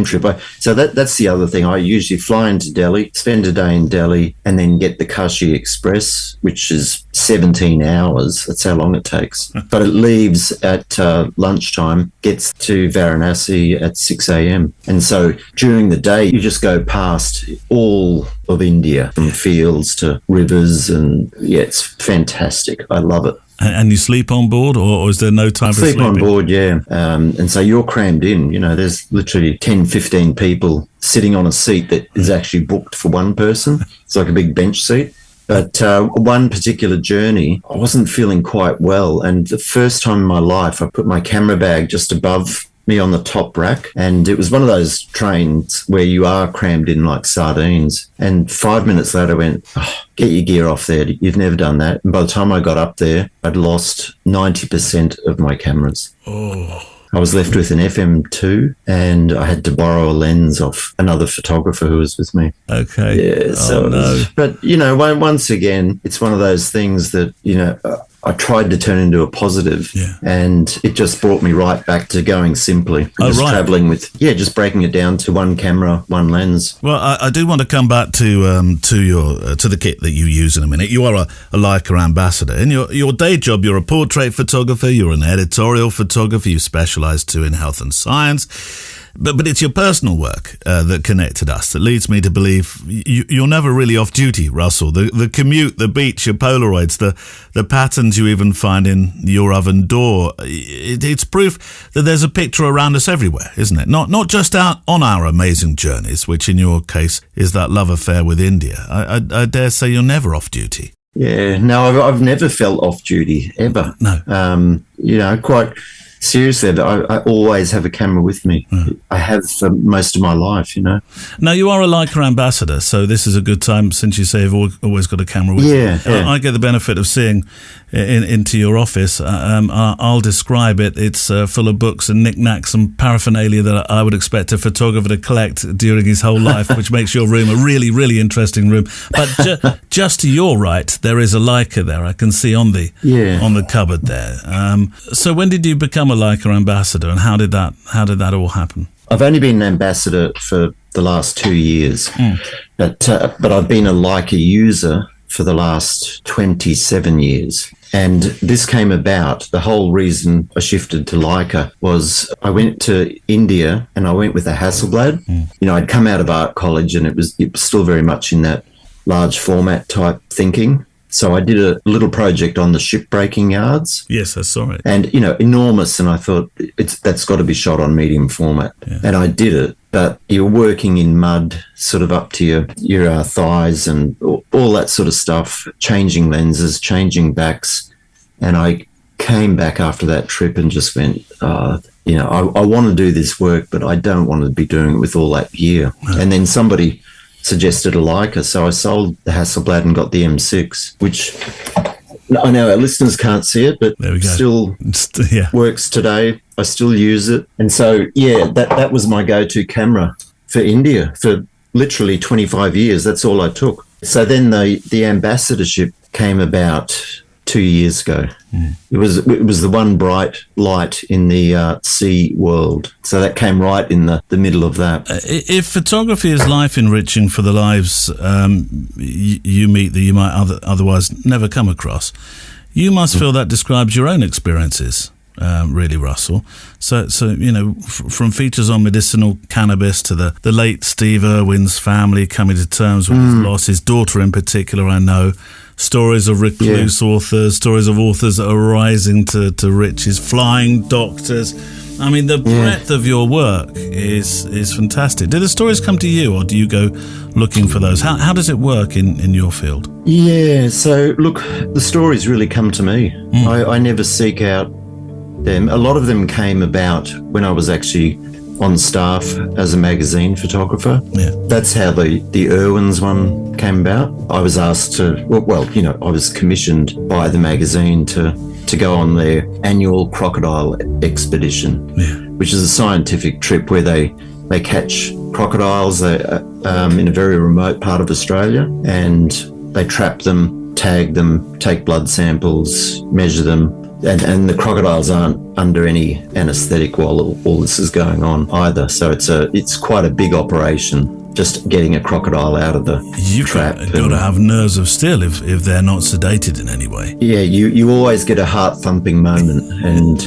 trip. So that's the other thing. I usually fly into Delhi, spend a day in Delhi, and then get the Kashi Express, which is 17 hours. That's how long it takes. But it leaves at lunchtime, gets to Varanasi at 6 a.m. And so during the day, you just go past all of India, from fields to rivers, and it's fantastic. I love it. And you sleep on board, or is there no time for sleeping? Sleep on board, yeah. And so you're crammed in. There's literally 10, 15 people sitting on a seat that is actually booked for one person. It's like a big bench seat. But one particular journey, I wasn't feeling quite well. And the first time in my life, I put my camera bag just above me on the top rack, and it was one of those trains where you are crammed in like sardines. And 5 minutes later I went, get your gear off there, you've never done that. And by the time I got up there, I'd lost 90% of my cameras. I was left with an FM2, and I had to borrow a lens off another photographer who was with me. Okay. Yeah. So but once again, it's one of those things that I tried to turn into a positive, and it just brought me right back to going simply. Traveling with, just breaking it down to one camera, one lens. Well, I do want to come back to the kit that you use in a minute. You are a Leica ambassador. In your day job, you're a portrait photographer, you're an editorial photographer, you specialise too in health and science. But it's your personal work that connected us, that leads me to believe you're never really off duty, Russell. The commute, the beach, your Polaroids, the patterns you even find in your oven door, it's proof that there's a picture around us everywhere, isn't it? Not just out on our amazing journeys, which in your case is that love affair with India. I dare say you're never off duty. Yeah, no, I've never felt off duty, ever. No. Quite seriously, I always have a camera with me. I have for most of my life, Now, you are a Leica ambassador, so this is a good time, since you say you've always got a camera with you. Yeah. I get the benefit of seeing into your office. I'll describe it. It's full of books and knickknacks and paraphernalia that I would expect a photographer to collect during his whole life, which makes your room a really, really interesting room. But just to your right, there is a Leica there. I can see on the cupboard there. So when did you become a Leica ambassador, and how did that all happen? I've only been an ambassador for the last 2 years, but I've been a Leica user for the last 27 years. And this came about, the whole reason I shifted to Leica was I went to India, and I went with a Hasselblad. I'd come out of art college, and it was still very much in that large format type thinking. So I did a little project on the shipbreaking yards. Yes, I saw it. And, enormous. And I thought that's got to be shot on medium format. Yeah. And I did it. But you're working in mud sort of up to your thighs and all that sort of stuff, changing lenses, changing backs. And I came back after that trip and just went, I want to do this work, but I don't want to be doing it with all that gear. No. And then somebody suggested a Leica, so I sold the Hasselblad and got the M6, which I know our listeners can't see it, but There we go. still Yeah. works today. I still use it. And so, that was my go-to camera for India for literally 25 years. That's all I took. So then the ambassadorship came about 2 years ago. It was the one bright light in the sea world. So that came right in the middle of that. If photography is life enriching for the lives you meet that you might otherwise never come across, you must feel that describes your own experiences. Really, Russell. So from features on medicinal cannabis to the late Steve Irwin's family coming to terms with his loss, his daughter in particular, I know. Stories of recluse authors, stories of authors that are rising to riches, flying doctors. I mean, the breadth of your work is fantastic. Do the stories come to you, or do you go looking for those? How does it work in your field? Yeah, so look, the stories really come to me. I never seek out them. A lot of them came about when I was actually on staff as a magazine photographer. Yeah. That's how the Irwin's one came about. I was asked to, I was commissioned by the magazine to go on their annual crocodile expedition, which is a scientific trip where they catch crocodiles in a very remote part of Australia, and they trap them, tag them, take blood samples, measure them. And the crocodiles aren't under any anaesthetic while all this is going on either. So it's quite a big operation, just getting a crocodile out of the trap. You've got to have nerves of steel if they're not sedated in any way. Yeah, you always get a heart-thumping moment. And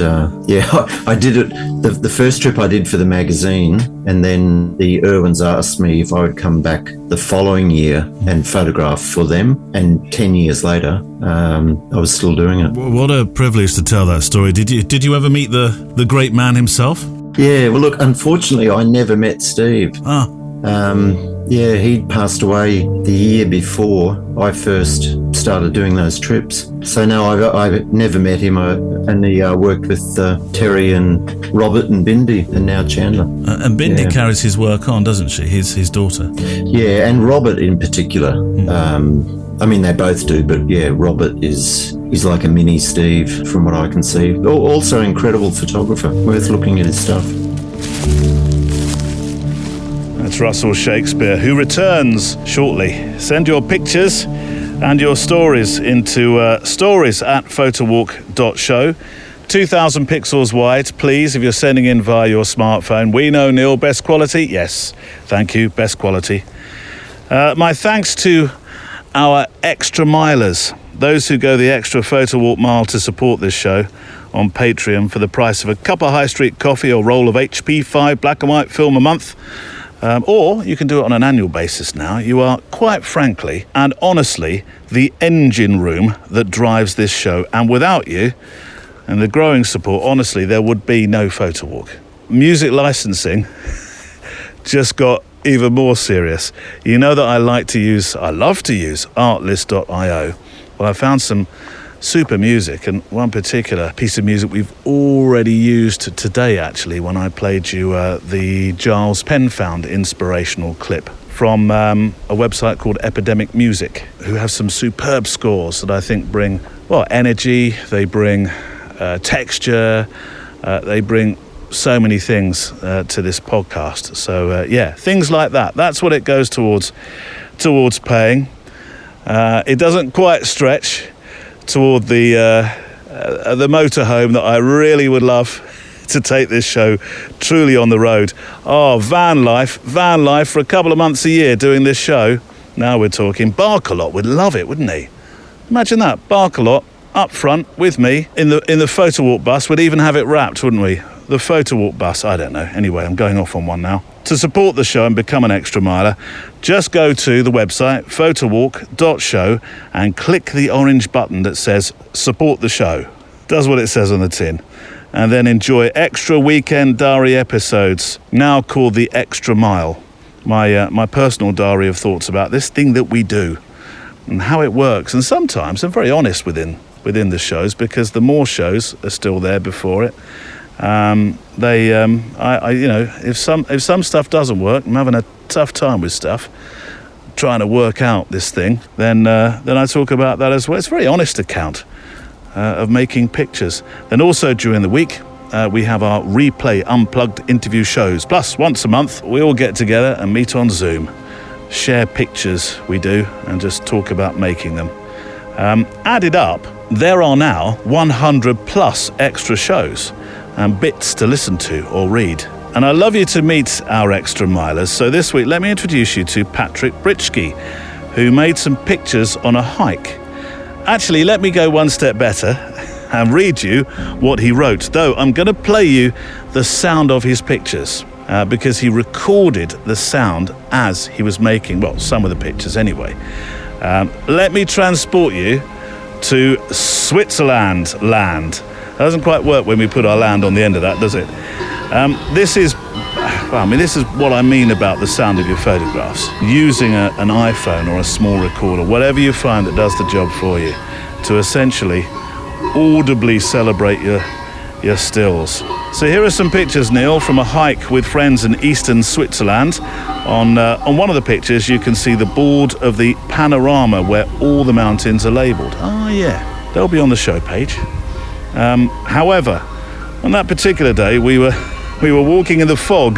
I did it, the first trip I did for the magazine, and then the Irwins asked me if I would come back the following year and photograph for them. And 10 years later, I was still doing it. What a privilege to tell that story. Did you ever meet the great man himself? Yeah, well, look, unfortunately, I never met Steve. He'd passed away the year before I first started doing those trips. So no, I've never met him. And he worked with Terry and Robert and Bindi, and now Chandler. And Bindi carries his work on, doesn't she? His daughter. Yeah, and Robert in particular. I mean, they both do, but Robert is like a mini Steve from what I can see. Also incredible photographer, worth looking at his stuff. That's Russell Shakespeare, who returns shortly. Send your pictures and your stories into stories@photowalk.show. 2,000 pixels wide, please, if you're sending in via your smartphone. We know, Neil, best quality? Yes, thank you, best quality. My thanks to our extra milers, those who go the extra Photowalk mile to support this show on Patreon for the price of a cup of high street coffee or roll of HP5 black and white film a month. Or you can do it on an annual basis now. You are, quite frankly and honestly, the engine room that drives this show. And without you and the growing support, honestly, there would be no Photowalk. Music licensing just got even more serious. You know that I love to use artlist.io. Well, I found some super music, and one particular piece of music we've already used today, actually, when I played you the Giles Penfound inspirational clip from a website called Epidemic Music, who have some superb scores that I think bring, energy, they bring texture, they bring so many things to this podcast. So things like that. That's what it goes towards paying. It doesn't quite stretch toward the motorhome that I really would love to take this show truly on the road. Oh, van life for a couple of months a year doing this show. Now we're talking. Barkalot would love it, wouldn't he? Imagine that, Barkalot up front with me in the Photowalk bus. We'd even have it wrapped, wouldn't we? The Photowalk bus, I don't know. Anyway, I'm going off on one now. To support the show and become an extra miler, just go to the website photowalk.show and click the orange button that says support the show. Does what it says on the tin. And then enjoy extra weekend diary episodes, now called the Extra Mile. My personal diary of thoughts about this thing that we do and how it works. And sometimes I'm very honest within the shows, because the more shows are still there before it. If some stuff doesn't work, I'm having a tough time with stuff, trying to work out this thing, then I talk about that as well. It's a very honest account of making pictures. Then also during the week, we have our replay unplugged interview shows. Plus, once a month, we all get together and meet on Zoom. Share pictures we do and just talk about making them. Added up, there are now 100 plus extra shows and bits to listen to or read. And I'd love you to meet our extra milers. So this week, let me introduce you to Patrick Britschke, who made some pictures on a hike. Actually, let me go one step better and read you what he wrote, though I'm going to play you the sound of his pictures because he recorded the sound as he was making, well, some of the pictures anyway. Let me transport you to Switzerland land. It doesn't quite work when we put our land on the end of that, does it? This is what I mean about the sound of your photographs. Using an iPhone or a small recorder, whatever you find that does the job for you, to essentially audibly celebrate your stills. So here are some pictures, Neil, from a hike with friends in eastern Switzerland. On one of the pictures, you can see the board of the panorama where all the mountains are labelled. Ah, yeah, they'll be on the show page. However, on that particular day, we were walking in the fog,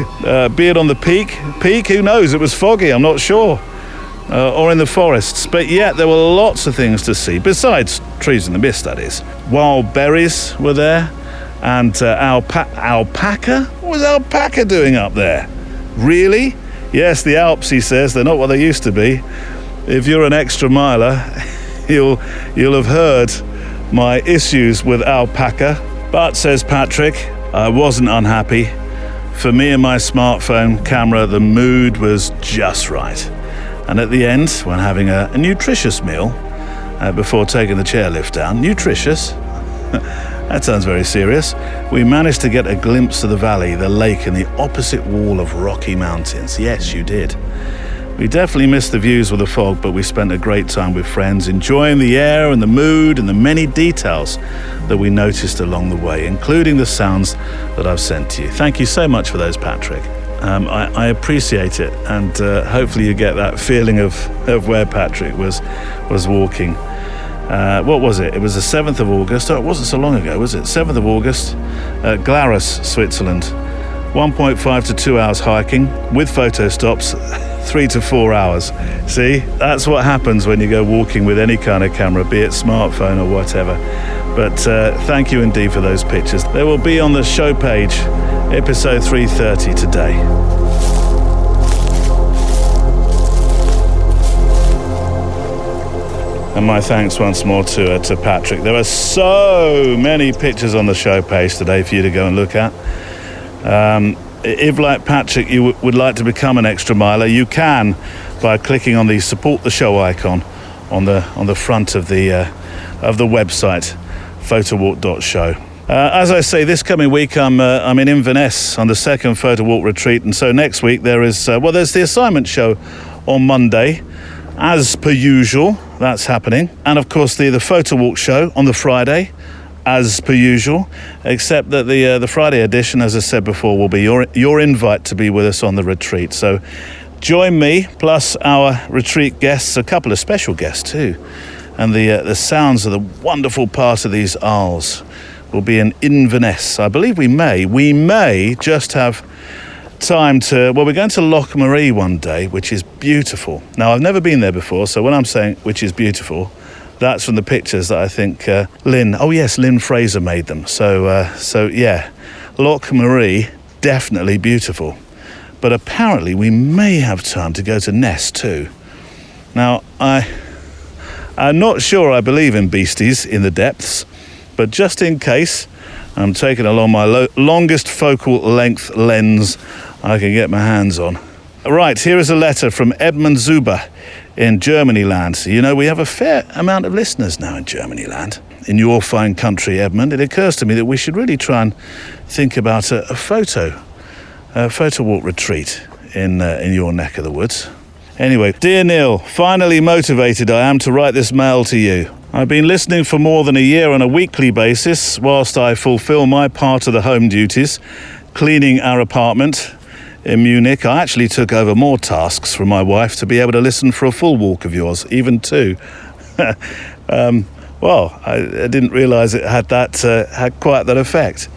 be it on the peak, who knows, it was foggy, I'm not sure, or in the forests, but yet there were lots of things to see, besides trees in the mist, that is. Wild berries were there, and alpaca? What was alpaca doing up there? Really? Yes, the Alps, he says, they're not what they used to be. If you're an extra miler, you'll have heard my issues with alpaca. But, says Patrick, I wasn't unhappy. For me and my smartphone camera, the mood was just right. And at the end, when having a nutritious meal, before taking the chairlift down, nutritious, that sounds very serious, we managed to get a glimpse of the valley, the lake, and the opposite wall of rocky mountains. Yes, you did. We definitely missed the views with the fog, but we spent a great time with friends, enjoying the air and the mood and the many details that we noticed along the way, including the sounds that I've sent to you. Thank you so much for those, Patrick. I appreciate it, and hopefully you get that feeling of where Patrick was walking. What was it? It was the 7th of August. Oh, it wasn't so long ago, was it? 7th of August, Glarus, Switzerland. 1.5 to 2 hours hiking with photo stops, 3 to 4 hours. See, that's what happens when you go walking with any kind of camera, be it smartphone or whatever. But thank you indeed for those pictures. They will be on the show page, episode 330 today. And my thanks once more to Patrick. There are so many pictures on the show page today for you to go and look at. If, like Patrick, you would like to become an extra miler, you can by clicking on the support the show icon on the front of the website, photowalk.show. As I say, this coming week I'm in Inverness on the second Photowalk retreat, and so next week there's the assignment show on Monday, as per usual. That's happening, and of course the Photowalk show on the Friday, as per usual, except that the Friday edition, as I said before, will be your invite to be with us on the retreat. So join me, plus our retreat guests, a couple of special guests too, and the sounds of the wonderful part of these Isles will be in Inverness. I believe we may just have time to, we're going to Loch Marie one day, which is beautiful. Now, I've never been there before, so when I'm saying which is beautiful, that's from the pictures that I think Lynn Fraser made them. So yeah, Loch Marie, definitely beautiful. But apparently we may have time to go to Ness too. Now, I'm not sure I believe in beasties in the depths, but just in case, I'm taking along my longest focal length lens I can get my hands on. Right, here is a letter from Edmund Zuber in Germany land. You know, we have a fair amount of listeners now in Germany land. In your fine country, Edmund, it occurs to me that we should really try and think about a photo walk retreat in your neck of the woods. Anyway, dear Neil, finally motivated I am to write this mail to you. I've been listening for more than a year on a weekly basis whilst I fulfill my part of the home duties, cleaning our apartment in Munich. I actually took over more tasks from my wife to be able to listen for a full walk of yours, even two. Well, I didn't realise it had quite that effect.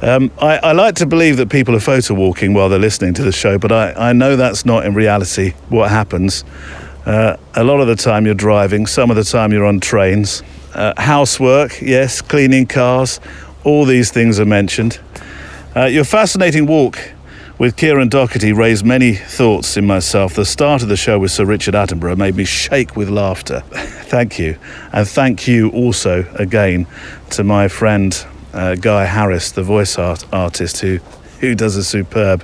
I like to believe that people are photo walking while they're listening to the show, but I know that's not in reality what happens. A lot of the time you're driving, some of the time you're on trains. Housework, yes, cleaning cars, all these things are mentioned. Your fascinating walk with Kieran Doherty raised many thoughts in myself. The start of the show with Sir Richard Attenborough made me shake with laughter. Thank you. And thank you also again to my friend Guy Harris, the voice artist who does a superb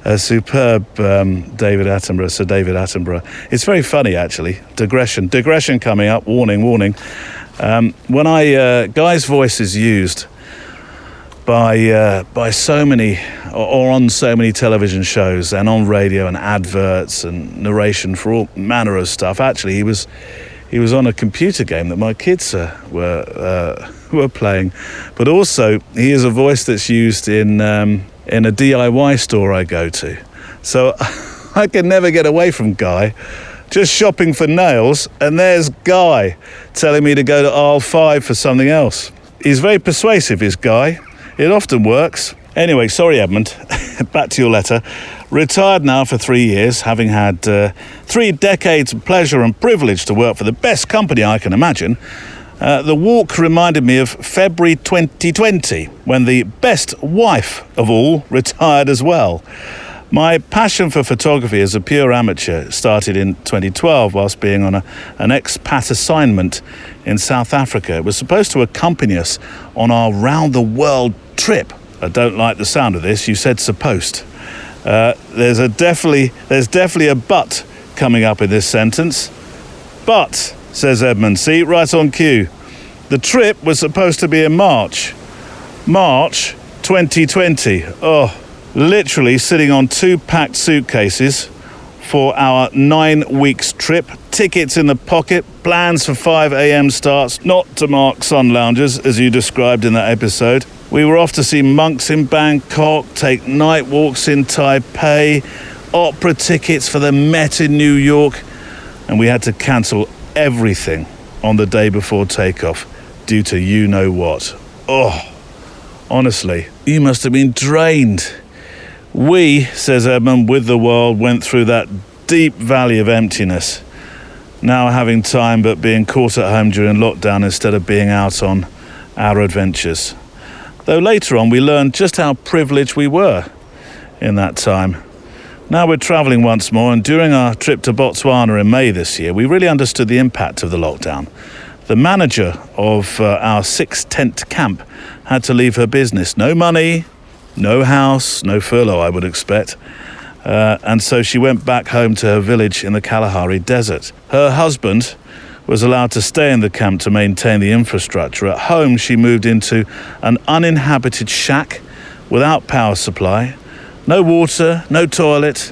David Attenborough, Sir David Attenborough. It's very funny, actually. Digression coming up. Warning. When Guy's voice is used by so many, or on so many television shows and on radio and adverts and narration for all manner of stuff. Actually, he was on a computer game that my kids were playing, but also he is a voice that's used in a DIY store I go to. So I can never get away from Guy. Just shopping for nails, and there's Guy telling me to go to aisle 5 for something else. He's very persuasive, is Guy. It often works. Anyway, sorry, Edmund. Back to your letter. Retired now for 3 years, having had 3 decades of pleasure and privilege to work for the best company I can imagine. The walk reminded me of February 2020, when the best wife of all retired as well. My passion for photography as a pure amateur started in 2012 whilst being on an expat assignment in South Africa. It was supposed to accompany us on our round-the-world trip. I don't like the sound of this. You said supposed. There's definitely a but coming up in this sentence. But, says Edmund, see, right on cue. The trip was supposed to be in March 2020. Oh, literally sitting on 2 packed suitcases for our 9 weeks trip. Tickets in the pocket, plans for 5 a.m. starts, not to mark sun loungers, as you described in that episode. We were off to see monks in Bangkok, take night walks in Taipei, opera tickets for the Met in New York, and we had to cancel everything on the day before takeoff due to you-know-what. Oh, honestly, you must have been drained. We, says Edmund, with the world, went through that deep valley of emptiness, now having time but being caught at home during lockdown instead of being out on our adventures. Though later on we learned just how privileged we were in that time. Now we're travelling once more, and during our trip to Botswana in May this year, we really understood the impact of the lockdown. The manager of our 6-tent camp had to leave her business. No money, no house, no furlough, I would expect. And so she went back home to her village in the Kalahari Desert. Her husband was allowed to stay in the camp to maintain the infrastructure. At home, she moved into an uninhabited shack without power supply, no water, no toilet,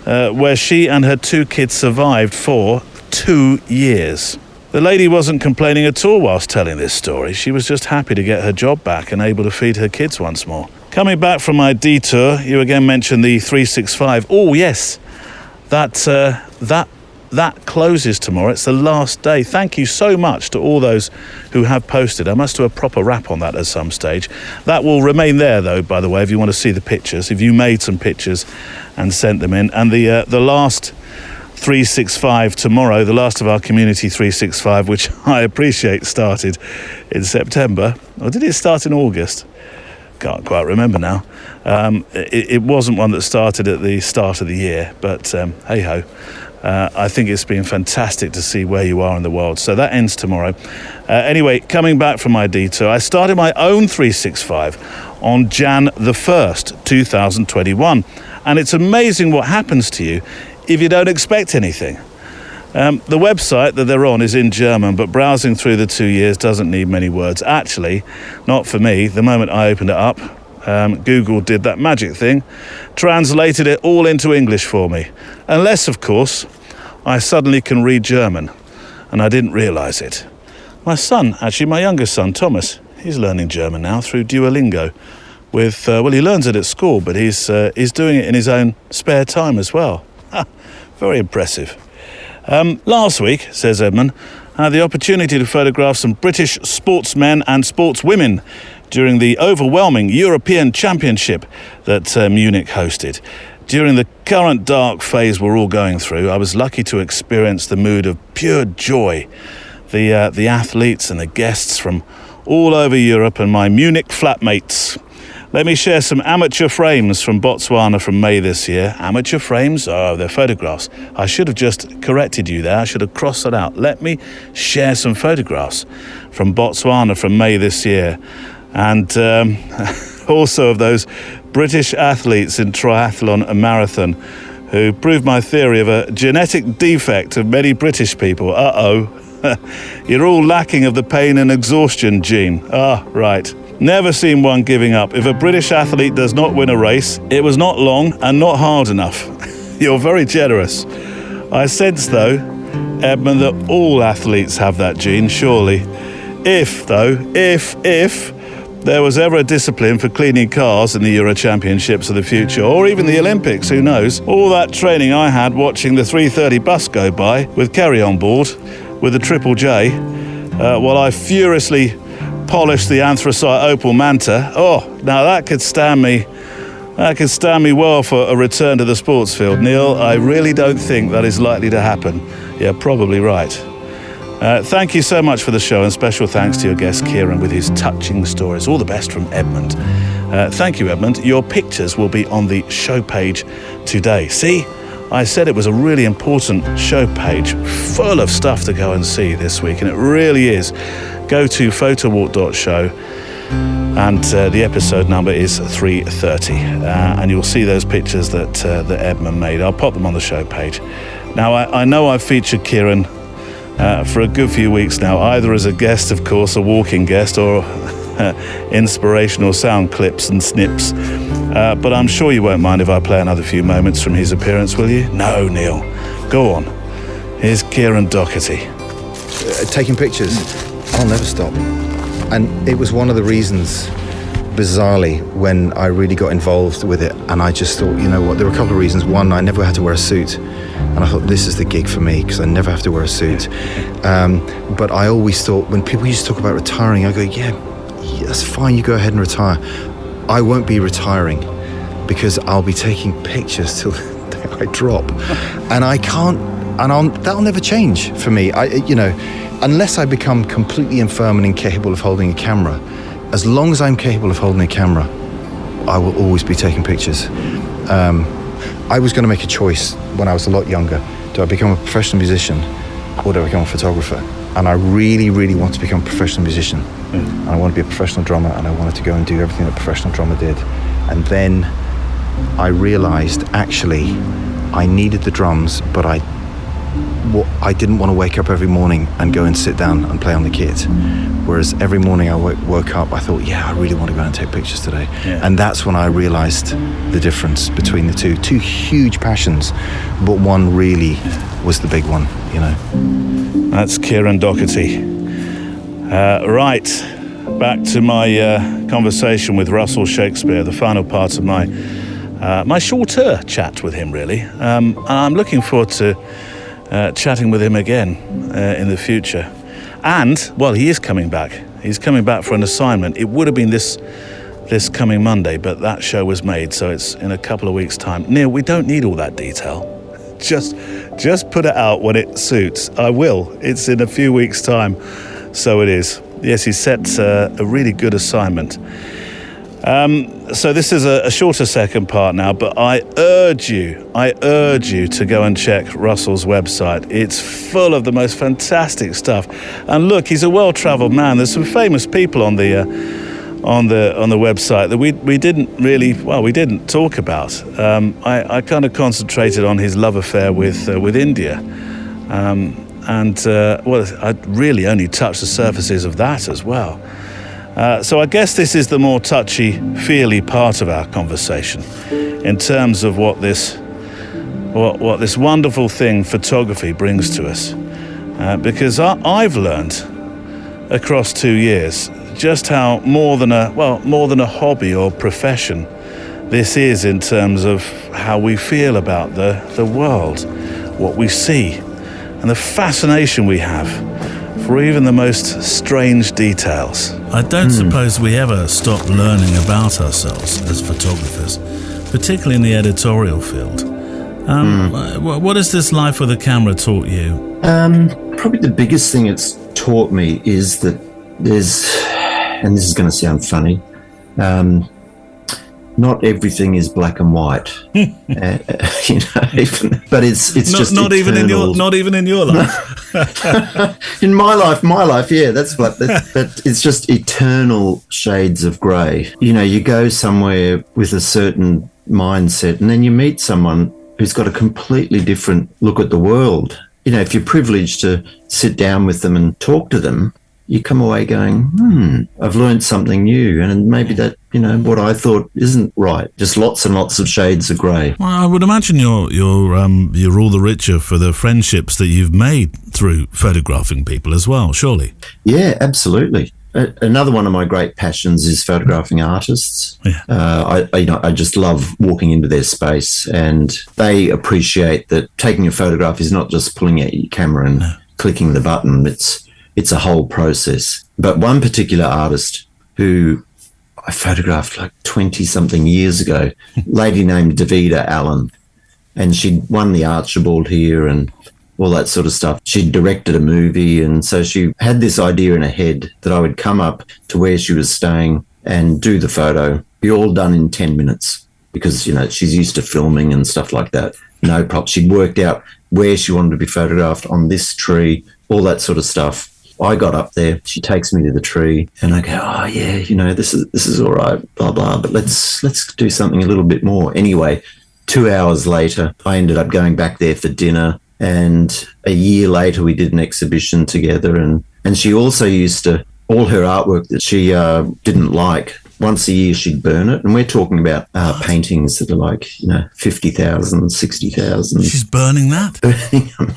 where she and her 2 kids survived for 2 years. The lady wasn't complaining at all whilst telling this story. She was just happy to get her job back and able to feed her kids once more. Coming back from my detour, you again mentioned the 365. Oh, yes, that closes tomorrow. It's the last day. Thank you so much to all those who have posted. I must do a proper wrap on that at some stage. That will remain there, though, by the way, if you want to see the pictures, if you made some pictures and sent them in. And the last 365 tomorrow, the last of our community 365, which I appreciate started in September. Or did it start in August? Can't quite remember now. It wasn't one that started at the start of the year, but hey-ho. I think it's been fantastic to see where you are in the world. So that ends tomorrow. Anyway, coming back from my detour, I started my own 365 on Jan the 1st, 2021. And it's amazing what happens to you if you don't expect anything. The website that they're on is in German, but browsing through the 2 years doesn't need many words. Actually, not for me. The moment I opened it up, Google did that magic thing, translated it all into English for me. Unless, of course, I suddenly can read German, and I didn't realise it. My son, actually my youngest son, Thomas, he's learning German now through Duolingo. He learns it at school, but he's doing it in his own spare time as well. Very impressive. Last week, says Edmund, had the opportunity to photograph some British sportsmen and sportswomen during the overwhelming European Championship that Munich hosted. During the current dark phase we're all going through, I was lucky to experience the mood of pure joy. The athletes and the guests from all over Europe and my Munich flatmates. Let me share some amateur frames from Botswana from May this year. Amateur frames? Oh, they're photographs. I should have just corrected you there. I should have crossed that out. Let me share some photographs from Botswana from May this year. And also of those British athletes in triathlon and marathon who proved my theory of a genetic defect of many British people. You're all lacking of the pain and exhaustion gene. Right. Never seen one giving up. If a British athlete does not win a race, it was not long and not hard enough. You're very generous. I sense, though, Edmund, that all athletes have that gene, surely. If there was ever a discipline for cleaning cars in the Euro Championships of the future, or even the Olympics, who knows, all that training I had watching the 3:30 bus go by with Kerry on board, with the Triple J, while I furiously polished the anthracite Opel Manta. Now that could stand me well for a return to the sports field. Neil, I really don't think that is likely to happen. Yeah, probably right. Thank you so much for the show, and special thanks to your guest Kieran with his touching stories. All the best from Edmund. Thank you, Edmund. Your pictures will be on the show page today. See, I said it was a really important show page, full of stuff to go and see this week, and it really is. Go to photowalk.show, and the episode number is 330, and you'll see those pictures that Edmund made. I'll pop them on the show page. Now, I know I've featured Kieran for a good few weeks now, either as a guest, of course, a walking guest, or inspirational sound clips and snips. But I'm sure you won't mind if I play another few moments from his appearance, will you? No, Neil. Go on. Here's Kieran Doherty. Taking pictures, I'll never stop. And it was one of the reasons, bizarrely, when I really got involved with it, and I just thought, you know what, there were a couple of reasons. One, I never had to wear a suit. And I thought, this is the gig for me, because I never have to wear a suit. But I always thought, when people used to talk about retiring, I go, yeah, that's fine, you go ahead and retire. I won't be retiring, because I'll be taking pictures till the day I drop. And I can't, that'll never change for me. Unless I become completely infirm and incapable of holding a camera, as long as I'm capable of holding a camera, I will always be taking pictures. I was going to make a choice when I was a lot younger. Do I become a professional musician, or do I become a photographer? And I really, really want to become a professional musician. And I want to be a professional drummer, and I wanted to go and do everything that a professional drummer did. And then I realized, actually, I needed the drums, but I didn't want to wake up every morning and go and sit down and play on the kit. Whereas every morning I woke up, I thought, yeah, I really want to go and take pictures today. Yeah. And that's when I realized the difference between the two. Two huge passions, but one really was the big one, you know. That's Kieran Doherty. Right, back to my conversation with Russell Shakespeare, the final part of my shorter chat with him, really. And I'm looking forward to chatting with him again in the future. And, well, he is coming back. He's coming back for an assignment. It would have been this coming Monday, but that show was made, so it's in a couple of weeks' time. Neil, we don't need all that detail. Just put it out when it suits. I will. It's in a few weeks' time, so it is. Yes, he set a really good assignment. So this is a shorter second part now, but I urge you to go and check Russell's website. It's full of the most fantastic stuff. And look, he's a well-traveled man. There's some famous people on the website that we didn't talk about. I kind of concentrated on his love affair with India. I really only touched the surfaces of that as well. So I guess this is the more touchy-feely part of our conversation in terms of what this wonderful thing photography brings to us. Because I've learned across 2 years just how more than a hobby or profession this is in terms of how we feel about the world, what we see, and the fascination we have for even the most strange details. I don't suppose we ever stop learning about ourselves as photographers, particularly in the editorial field. What has this life with a camera taught you? Probably the biggest thing it's taught me is that there's, and this is going to sound funny, not everything is black and white, but it's just not even in your life. In my life, yeah, but it's just eternal shades of grey. You go somewhere with a certain mindset, and then you meet someone who's got a completely different look at the world. If you're privileged to sit down with them and talk to them, you come away going, I've learned something new, and maybe that, what I thought isn't right. Just lots and lots of shades of grey. Well, I would imagine you're all the richer for the friendships that you've made through photographing people as well, surely. Yeah, absolutely. Another one of my great passions is photographing artists. Yeah. I just love walking into their space, and they appreciate that taking a photograph is not just pulling out your camera and clicking the button. It's a whole process. But one particular artist who I photographed like 20-something years ago, lady named Davida Allen, and she'd won the Archibald here and all that sort of stuff. She directed a movie, and so she had this idea in her head that I would come up to where she was staying and do the photo, be all done in 10 minutes, because, she's used to filming and stuff like that. No props. She'd worked out where she wanted to be photographed on this tree, all that sort of stuff. I got up there, she takes me to the tree, and I go, oh yeah, this is all right, blah, blah, but let's do something a little bit more. Anyway, 2 hours later, I ended up going back there for dinner, and a year later we did an exhibition together, and she also used to, all her artwork that she didn't like, once a year she'd burn it, and we're talking about paintings that are like, 50,000, 60,000. She's burning that? Burning them.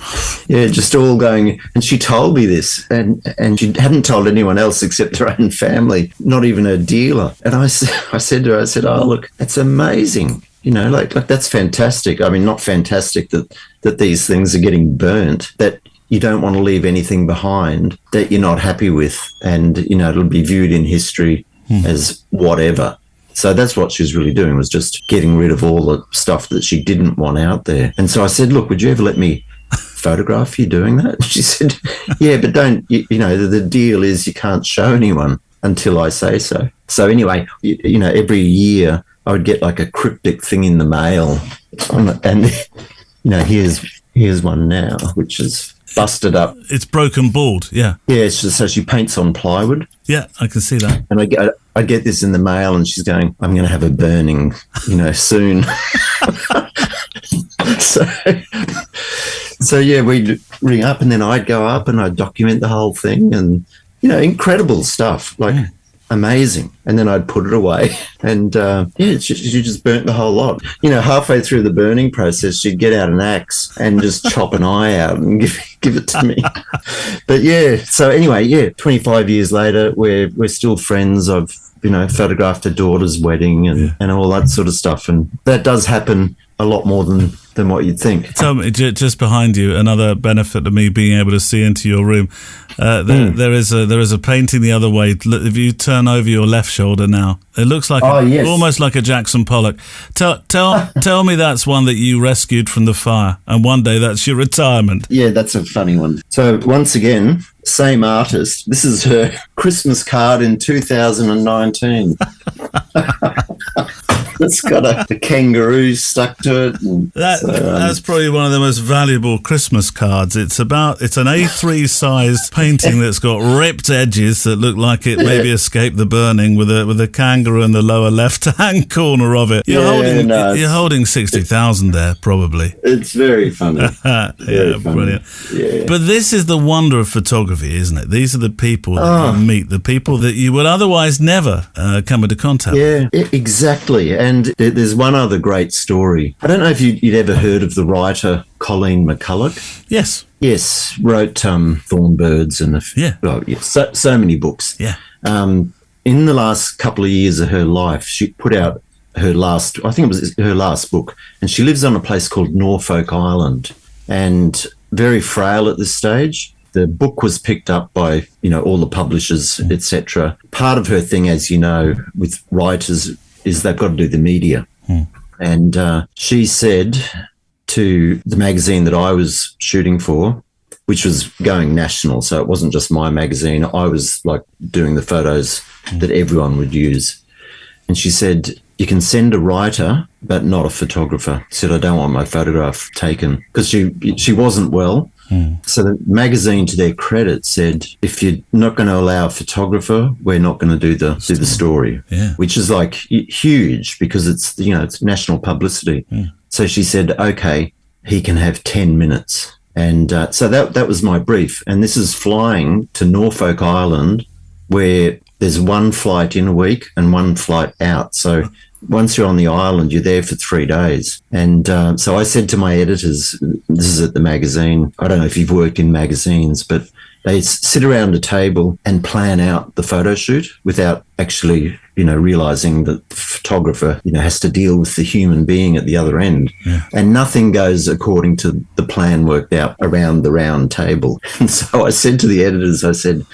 Yeah, just all going, and she told me this, and she hadn't told anyone else except her own family, not even her dealer. And I said to her, oh, look, that's amazing. Like that's fantastic. I mean, not fantastic that these things are getting burnt, that you don't want to leave anything behind that you're not happy with, and, it'll be viewed in history as whatever. So that's what she was really doing, was just getting rid of all the stuff that she didn't want out there. And so I said, look, would you ever let me photograph you doing that? And she said, yeah, but don't, the deal is you can't show anyone until I say so. So anyway, every year I would get like a cryptic thing in the mail, and here's one now, which is busted up. It's broken board, yeah. Yeah, so she paints on plywood. Yeah, I can see that. And I get this in the mail, and she's going, I'm going to have a burning, soon. So yeah, we'd ring up, and then I'd go up and I'd document the whole thing, and, incredible stuff, like amazing. And then I'd put it away, and she just burnt the whole lot. Halfway through the burning process, she'd get out an axe and just chop an eye out and give it to me. But yeah, so anyway, 25 years later, we're still friends. I've photographed her daughter's wedding and all that sort of stuff, and that does happen a lot more than what you'd think. Tell me, just behind you, another benefit of me being able to see into your room. There is a painting the other way. If you turn over your left shoulder now, it looks like almost like a Jackson Pollock. Tell me that's one that you rescued from the fire, and one day that's your retirement. Yeah, that's a funny one. So once again, same artist. This is her Christmas card in 2019. It's got a kangaroo stuck to it. That's probably one of the most valuable Christmas cards. It's an A3 sized painting that's got ripped edges that look like it maybe escaped the burning, with a kangaroo in the lower left hand corner of it. You're holding 60,000 there, probably. It's very funny. Very funny. Brilliant. Yeah. But this is the wonder of photography, isn't it? These are the people that you meet, the people that you would otherwise never come into contact with. Yeah, exactly. And there's one other great story. I don't know if you'd ever heard of the writer Colleen McCulloch. Yes. Yes, wrote Thornbirds and so many books. Yeah. In the last couple of years of her life, she put out her last book, and she lives on a place called Norfolk Island, and very frail at this stage. the book was picked up by, all the publishers, etc. Part of her thing, as you know, with writers is they've got to do the media. And she said to the magazine that I was shooting for, which was going national, so it wasn't just my magazine, I was like doing the photos that everyone would use. And she said, you can send a writer, but not a photographer. She said, I don't want my photograph taken, because she wasn't well. So the magazine, to their credit, said, if you're not going to allow a photographer, we're not going to do the story, which is like huge, because it's, it's national publicity. So she said, okay, he can have 10 minutes. And so that was my brief. And this is flying to Norfolk Island, where there's one flight in a week and one flight out. So once you're on the island, you're there for 3 days. And so I said to my editors, this is at the magazine, I don't know if you've worked in magazines, but they sit around a table and plan out the photo shoot without actually, realising that the photographer, has to deal with the human being at the other end. And nothing goes according to the plan worked out around the round table. And so I said to the editors, I said,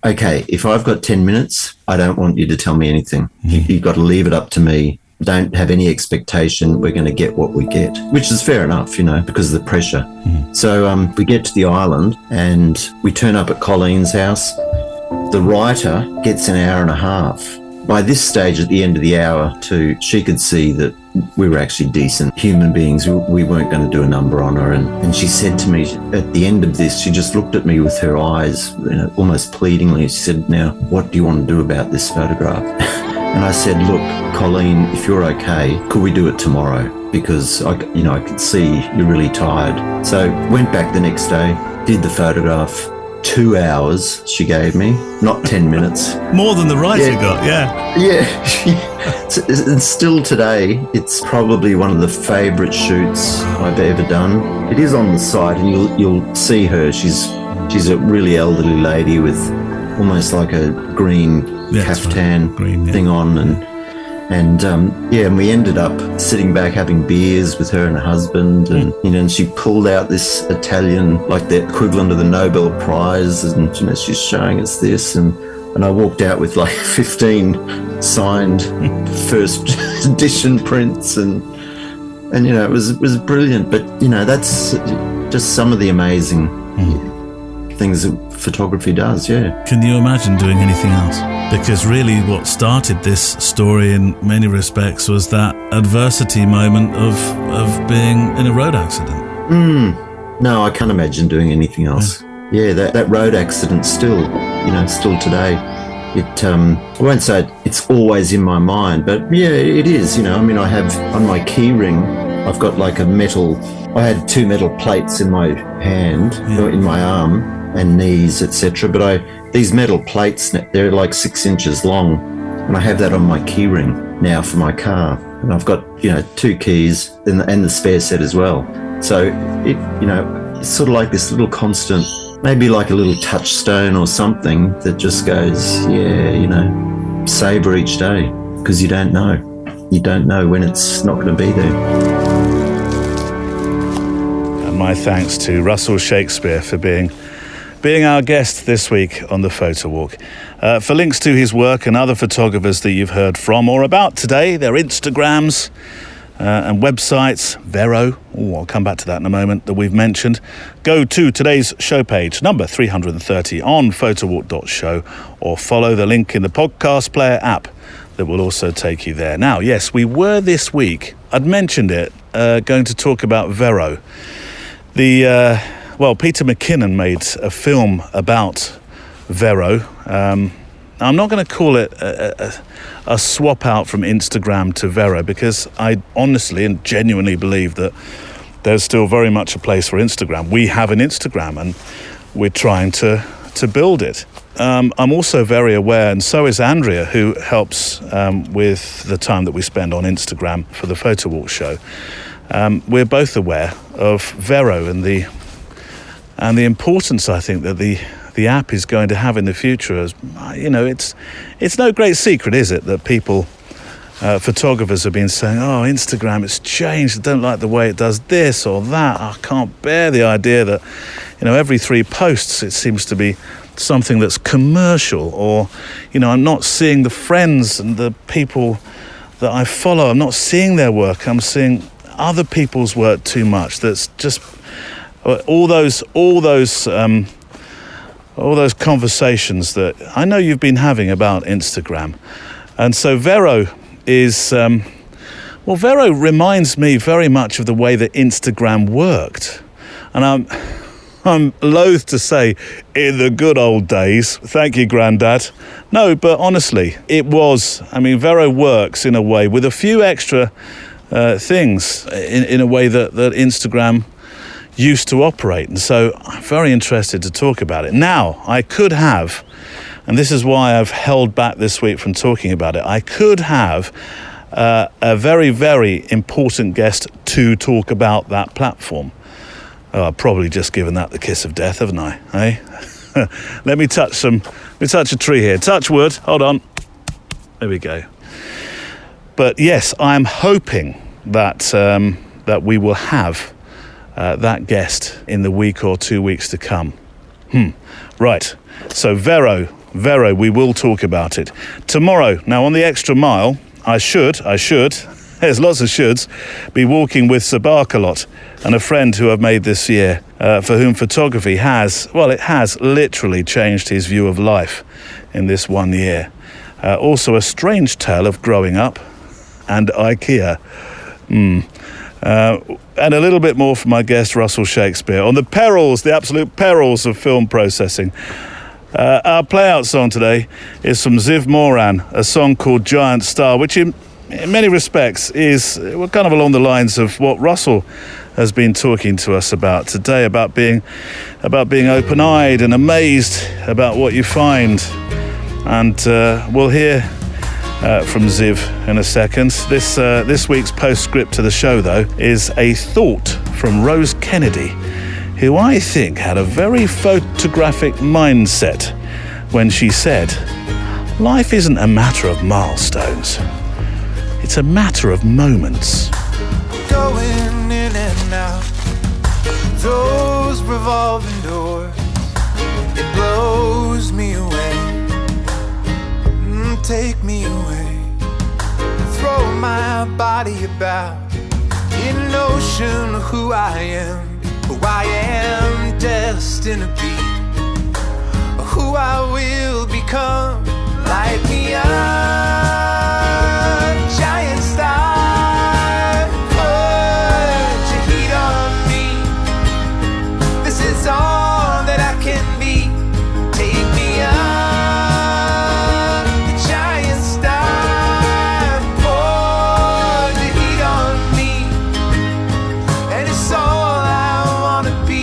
okay, if I've got 10 minutes, I don't want you to tell me anything. You've got to leave it up to me. Don't have any expectation we're going to get what we get, which is fair enough, because of the pressure. So we get to the island and we turn up at Colleen's house. The writer gets an hour and a half. By this stage, at the end of the hour, too, she could see that we were actually decent human beings. We weren't going to do a number on her. And she said to me at the end of this, she just looked at me with her eyes, almost pleadingly. She said, now, what do you want to do about this photograph? And I said, look, Colleen, if you're okay, could we do it tomorrow? Because, I could see you're really tired. So went back the next day, did the photograph. 2 hours she gave me, not 10 minutes. More than the writer got, Yeah. And still today, it's probably one of the favourite shoots I've ever done. It is on the site, and you'll see her. She's a really elderly lady with almost like a green caftan thing on, and we ended up sitting back having beers with her and her husband, and and she pulled out this Italian, like the equivalent of the Nobel Prize, and she's showing us this, and I walked out with like 15 signed first edition prints, and it was brilliant. But that's just some of the amazing things that photography does. Can you imagine doing anything else? Because really what started this story in many respects was that adversity moment of being in a road accident. No, I can't imagine doing anything else. That road accident still today, it I won't say it's always in my mind, but it is. I have on my key ring, I've got like I had 2 metal plates in my hand, in my arm and knees, etc. But these metal plates, they're like 6 inches long, and I have that on my key ring now for my car. And I've got 2 keys and the spare set as well. So it's sort of like this little constant, maybe like a little touchstone or something that just goes, savor each day, because you don't know when it's not going to be there. And my thanks to Russell Shakespeare for being our guest this week on the Photowalk. For links to his work and other photographers that you've heard from or about today, their Instagrams and websites, Vero, I'll come back to that in a moment, that we've mentioned, go to today's show page, number 330 on photowalk.show, or follow the link in the podcast player app that will also take you there. Now, yes, we were this week, I'd mentioned it, going to talk about Vero. Peter McKinnon made a film about Vero. I'm not going to call it a swap out from Instagram to Vero, because I honestly and genuinely believe that there's still very much a place for Instagram. We have an Instagram and we're trying to build it. I'm also very aware, and so is Andrea, who helps with the time that we spend on Instagram for the Photowalk show. We're both aware of Vero and the importance, I think, that the app is going to have in the future. As it's no great secret, is it, that people photographers have been saying, oh, Instagram, it's changed. I don't like the way it does this or that. I can't bear the idea that, every 3 posts it seems to be something that's commercial, or, I'm not seeing the friends and the people that I follow. I'm not seeing their work. I'm seeing other people's work too much. That's just all those conversations that I know you've been having about Instagram. And so Vero is, Vero reminds me very much of the way that Instagram worked. And I'm loath to say in the good old days, thank you, Grandad. No, but honestly, it was. Vero works in a way with a few extra things in a way that Instagram used to operate. And so I'm very interested to talk about it. Now, I could have, and this is why I've held back this week from talking about it, I could have a very, very important guest to talk about that platform. Oh, I've probably just given that the kiss of death, haven't I? Eh? Let me touch a tree here. Touch wood. Hold on. There we go. But yes, I'm hoping that that we will have that guest in the week or 2 weeks to come. Right. So Vero, we will talk about it tomorrow. Now on the extra mile, I should. There's lots of shoulds. Be walking with Sir Barkalot and a friend who I've made this year, for whom photography has literally changed his view of life in this 1 year. Also a strange tale of growing up and IKEA. And a little bit more from my guest Russell Shakespeare on the absolute perils of film processing. Our playout song today is from Ziv Moran, a song called Giant Star, which in many respects is kind of along the lines of what Russell has been talking to us about today, about being open-eyed and amazed about what you find. And we'll hear from Ziv in a second. This week's postscript to the show, though, is a thought from Rose Kennedy, who I think had a very photographic mindset when she said, "Life isn't a matter of milestones. It's a matter of moments." Going in and out those revolving doors, it blows me away. Take me away. Throw my body about in an ocean of who I am, who I am destined to be, who I will become. Light me up, giant star, put your heat on me. This is all that I can be. Take me up, the giant star, put your heat on me. And it's all I wanna be.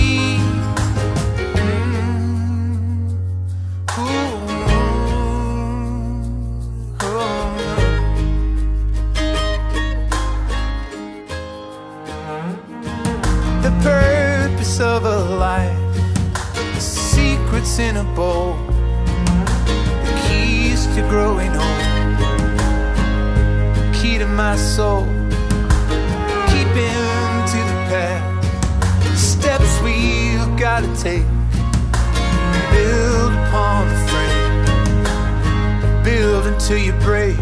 The purpose of a life, the secrets in a bowl, the keys to growing old, the key to my soul, keeping to the path, steps we've gotta take, build upon the frame, build until you break.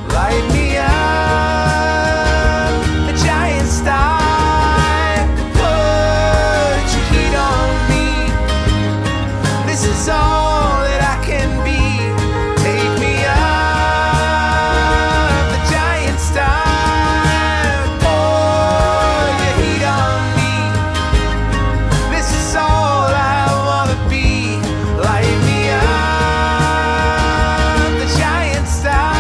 Light me up, a giant star. This is all that I can be. Take me up, the giant star. Pour your heat on me. This is all I wanna be. Light me up, the giant star.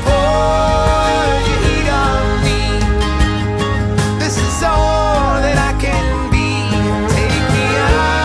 Pour your heat on me. This is all that I can be. Take me up,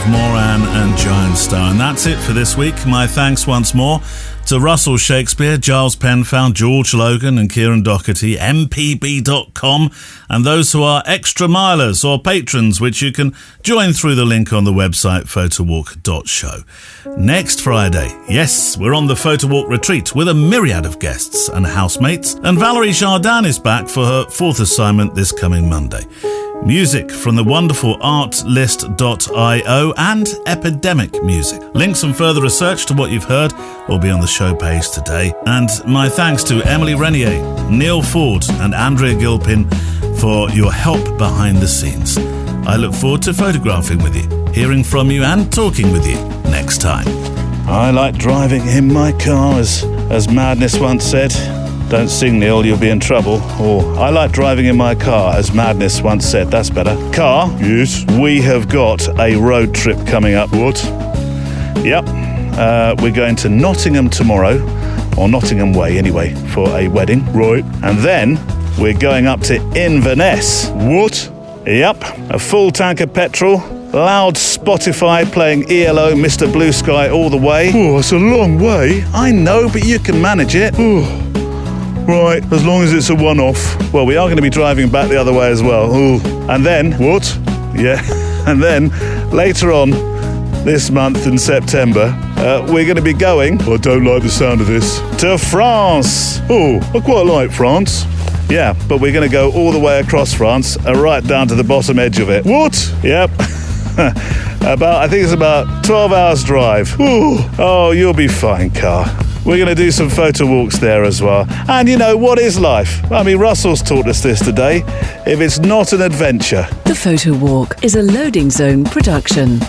Clive Moran and Giant Star. And that's it for this week. My thanks once more to Russell Shakespeare, Giles Penfound, George Logan and Kieran Doherty, mpb.com, and those who are extra milers or patrons, which you can join through the link on the website photowalk.show. Next Friday, yes, we're on the Photowalk retreat with a myriad of guests and housemates, and Valerie Jardin is back for her 4th assignment this coming Monday. Music from the wonderful artlist.io and Epidemic Music. Links and further research to what you've heard will be on the show page today. And my thanks to Emily Renier, Neil Ford and Andrea Gilpin for your help behind the scenes. I look forward to photographing with you, hearing from you and talking with you next time. I like driving in my car, as Madness once said. Don't sing, Neil, you'll be in trouble. Or, I like driving in my car, as Madness once said. That's better. Car? Yes. We have got a road trip coming up. What? Yep. We're going to Nottingham tomorrow, or Nottingham Way anyway, for a wedding. Right. And then we're going up to Inverness. What? Yep. A full tank of petrol, loud Spotify playing ELO, Mr. Blue Sky all the way. Oh, it's a long way. I know, but you can manage it. Oh. Right, as long as it's a one-off. Well, we are going to be driving back the other way as well. Ooh. And then... What? Yeah. And then, later on this month in September, we're going to be going... I don't like the sound of this. To France! Oh, I quite like France. Yeah, but we're going to go all the way across France, right down to the bottom edge of it. What? Yep. I think it's about 12 hours drive. Ooh. Oh, you'll be fine, car. We're going to do some photo walks there as well. And you know, what is life? I mean, Russell's taught us this today. If it's not an adventure. The Photo Walk is a Loading Zone production.